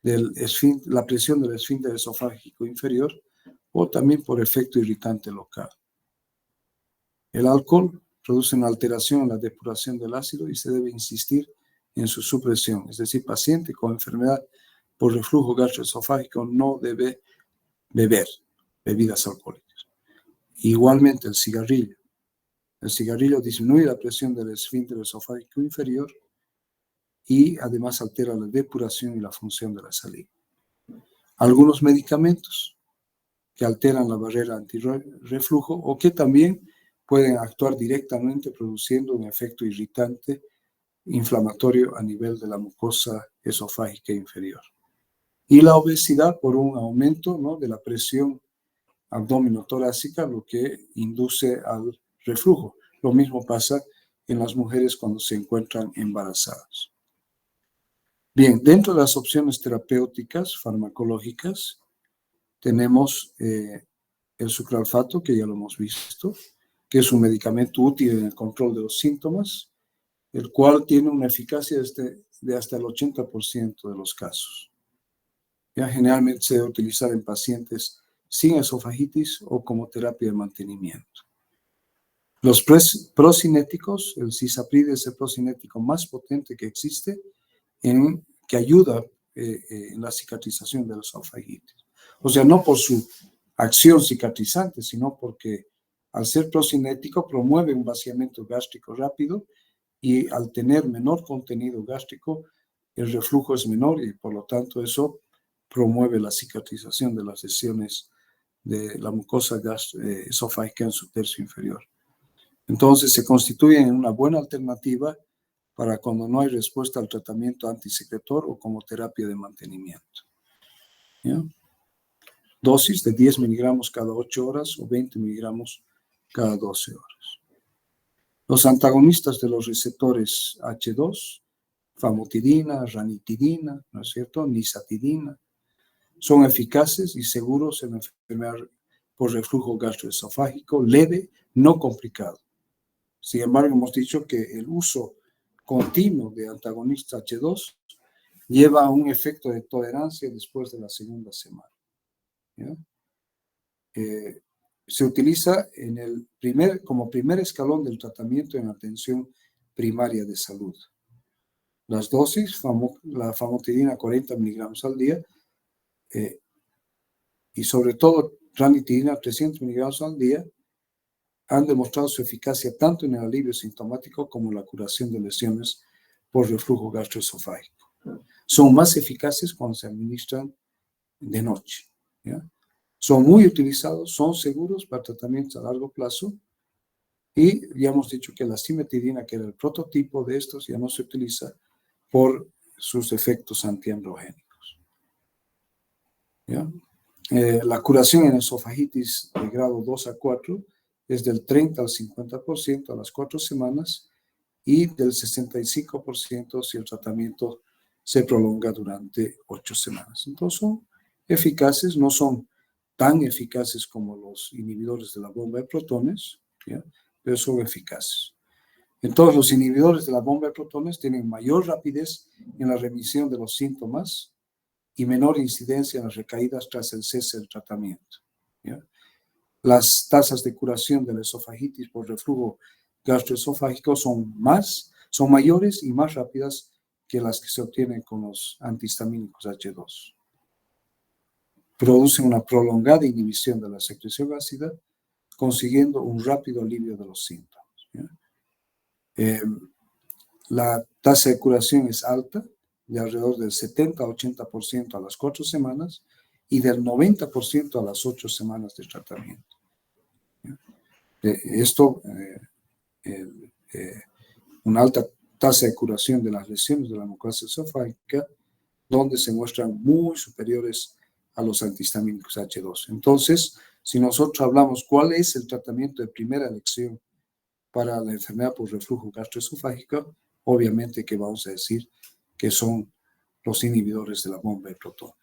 la presión del esfínter esofágico inferior o también por efecto irritante local. El alcohol produce una alteración en la depuración del ácido y se debe insistir en su supresión. Es decir, paciente con enfermedad por reflujo gastroesofágico no debe beber bebidas alcohólicas. Igualmente el cigarrillo. El cigarrillo disminuye la presión del esfínter esofágico inferior y además altera la depuración y la función de la saliva. Algunos medicamentos que alteran la barrera antirreflujo o que también pueden actuar directamente produciendo un efecto irritante inflamatorio a nivel de la mucosa esofágica inferior. Y la obesidad por un aumento, ¿no?, de la presión abdominotorácica, lo que induce al reflujo. Lo mismo pasa en las mujeres cuando se encuentran embarazadas. Bien, dentro de las opciones terapéuticas farmacológicas tenemos el sucralfato, que ya lo hemos visto, que es un medicamento útil en el control de los síntomas, el cual tiene una eficacia de hasta el 80% de los casos. Ya generalmente se debe utilizar en pacientes sin esofagitis o como terapia de mantenimiento. Los procinéticos, el cisapride es el procinético más potente que existe, que ayuda en la cicatrización de la esofagitis. O sea, no por su acción cicatrizante, sino porque al ser procinético promueve un vaciamiento gástrico rápido y al tener menor contenido gástrico, el reflujo es menor y por lo tanto eso promueve la cicatrización de las lesiones de la mucosa esofágica en su tercio inferior. Entonces se constituyen en una buena alternativa para cuando no hay respuesta al tratamiento antisecretor o como terapia de mantenimiento. ¿Ya? Dosis de 10 miligramos cada 8 horas o 20 miligramos cada 12 horas. Los antagonistas de los receptores H2, famotidina, ranitidina, ¿no es cierto?, nisatidina, son eficaces y seguros en la enfermedad por reflujo gastroesofágico leve, no complicado. Sin embargo, hemos dicho que el uso continuo de antagonista H2 lleva a un efecto de tolerancia después de la segunda semana. ¿Ya? Se utiliza como primer escalón del tratamiento en atención primaria de salud. Las dosis, la famotidina 40 miligramos al día y sobre todo ranitidina 300 miligramos al día, han demostrado su eficacia tanto en el alivio sintomático como en la curación de lesiones por reflujo gastroesofágico. Son más eficaces cuando se administran de noche. ¿Ya? Son muy utilizados, son seguros para tratamientos a largo plazo y ya hemos dicho que la cimetidina, que era el prototipo de estos, ya no se utiliza por sus efectos antiandrogénicos. ¿Ya? La curación en esofagitis de grado 2 a 4 es del 30 al 50% a las 4 semanas y del 65% si el tratamiento se prolonga durante 8 semanas. Entonces son eficaces, no son tan eficaces como los inhibidores de la bomba de protones, ¿ya? Pero son eficaces. Entonces los inhibidores de la bomba de protones tienen mayor rapidez en la remisión de los síntomas y menor incidencia en las recaídas tras el cese del tratamiento. ¿Ya? Las tasas de curación de la esofagitis por reflujo gastroesofágico son mayores y más rápidas que las que se obtienen con los antihistamínicos H2. Producen una prolongada inhibición de la secreción ácida, consiguiendo un rápido alivio de los síntomas. La tasa de curación es alta, de alrededor del 70 a 80% a las 4 semanas y del 90% a las 8 semanas de tratamiento. Una alta tasa de curación de las lesiones de la mucosa esofágica, donde se muestran muy superiores a los antihistamínicos H2. Entonces, si nosotros hablamos cuál es el tratamiento de primera elección para la enfermedad por reflujo gastroesofágico, obviamente que vamos a decir que son los inhibidores de la bomba de protones.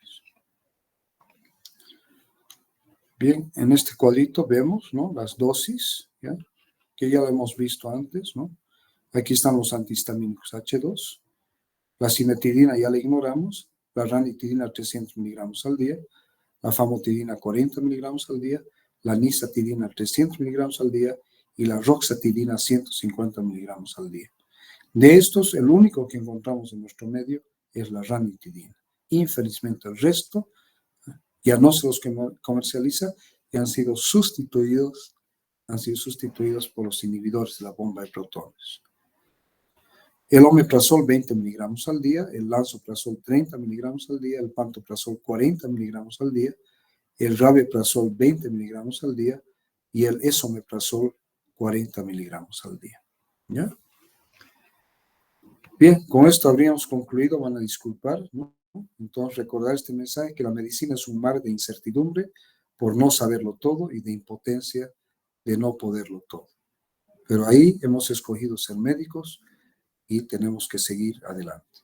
Bien, en este cuadrito vemos, ¿no?, las dosis, ¿ya?, que ya lo hemos visto antes, ¿no? Aquí están los antihistamínicos H2, la cimetidina ya la ignoramos, la ranitidina 300 miligramos al día, la famotidina 40 miligramos al día, la nisatidina 300 miligramos al día y la roxatidina 150 miligramos al día. De estos, el único que encontramos en nuestro medio es la ranitidina. Infelizmente, el resto ya no se los comercializa y han sido sustituidos por los inhibidores de la bomba de protones. El omeprazol 20 miligramos al día, el lansoprazol 30 miligramos al día, el pantoprazol 40 miligramos al día, el rabeprazol 20 miligramos al día y el esomeprazol 40 miligramos al día. ¿Ya? Bien, con esto habríamos concluido, van a disculpar, ¿no? Entonces recordar este mensaje, que la medicina es un mar de incertidumbre por no saberlo todo y de impotencia de no poderlo todo. Pero ahí hemos escogido ser médicos y tenemos que seguir adelante.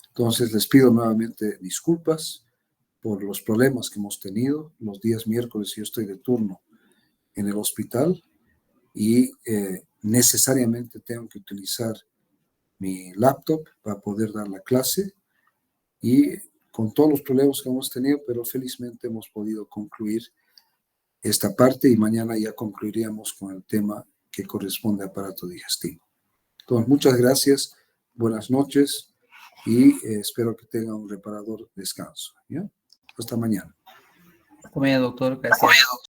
Entonces les pido nuevamente disculpas por los problemas que hemos tenido. Los días miércoles yo estoy de turno en el hospital y necesariamente tengo que utilizar mi laptop para poder dar la clase y con todos los problemas que hemos tenido, pero felizmente hemos podido concluir esta parte y mañana ya concluiríamos con el tema que corresponde al aparato digestivo. Entonces, muchas gracias, buenas noches y espero que tengan un reparador descanso. ¿Ya? Hasta mañana. Hasta mañana, doctor. Gracias.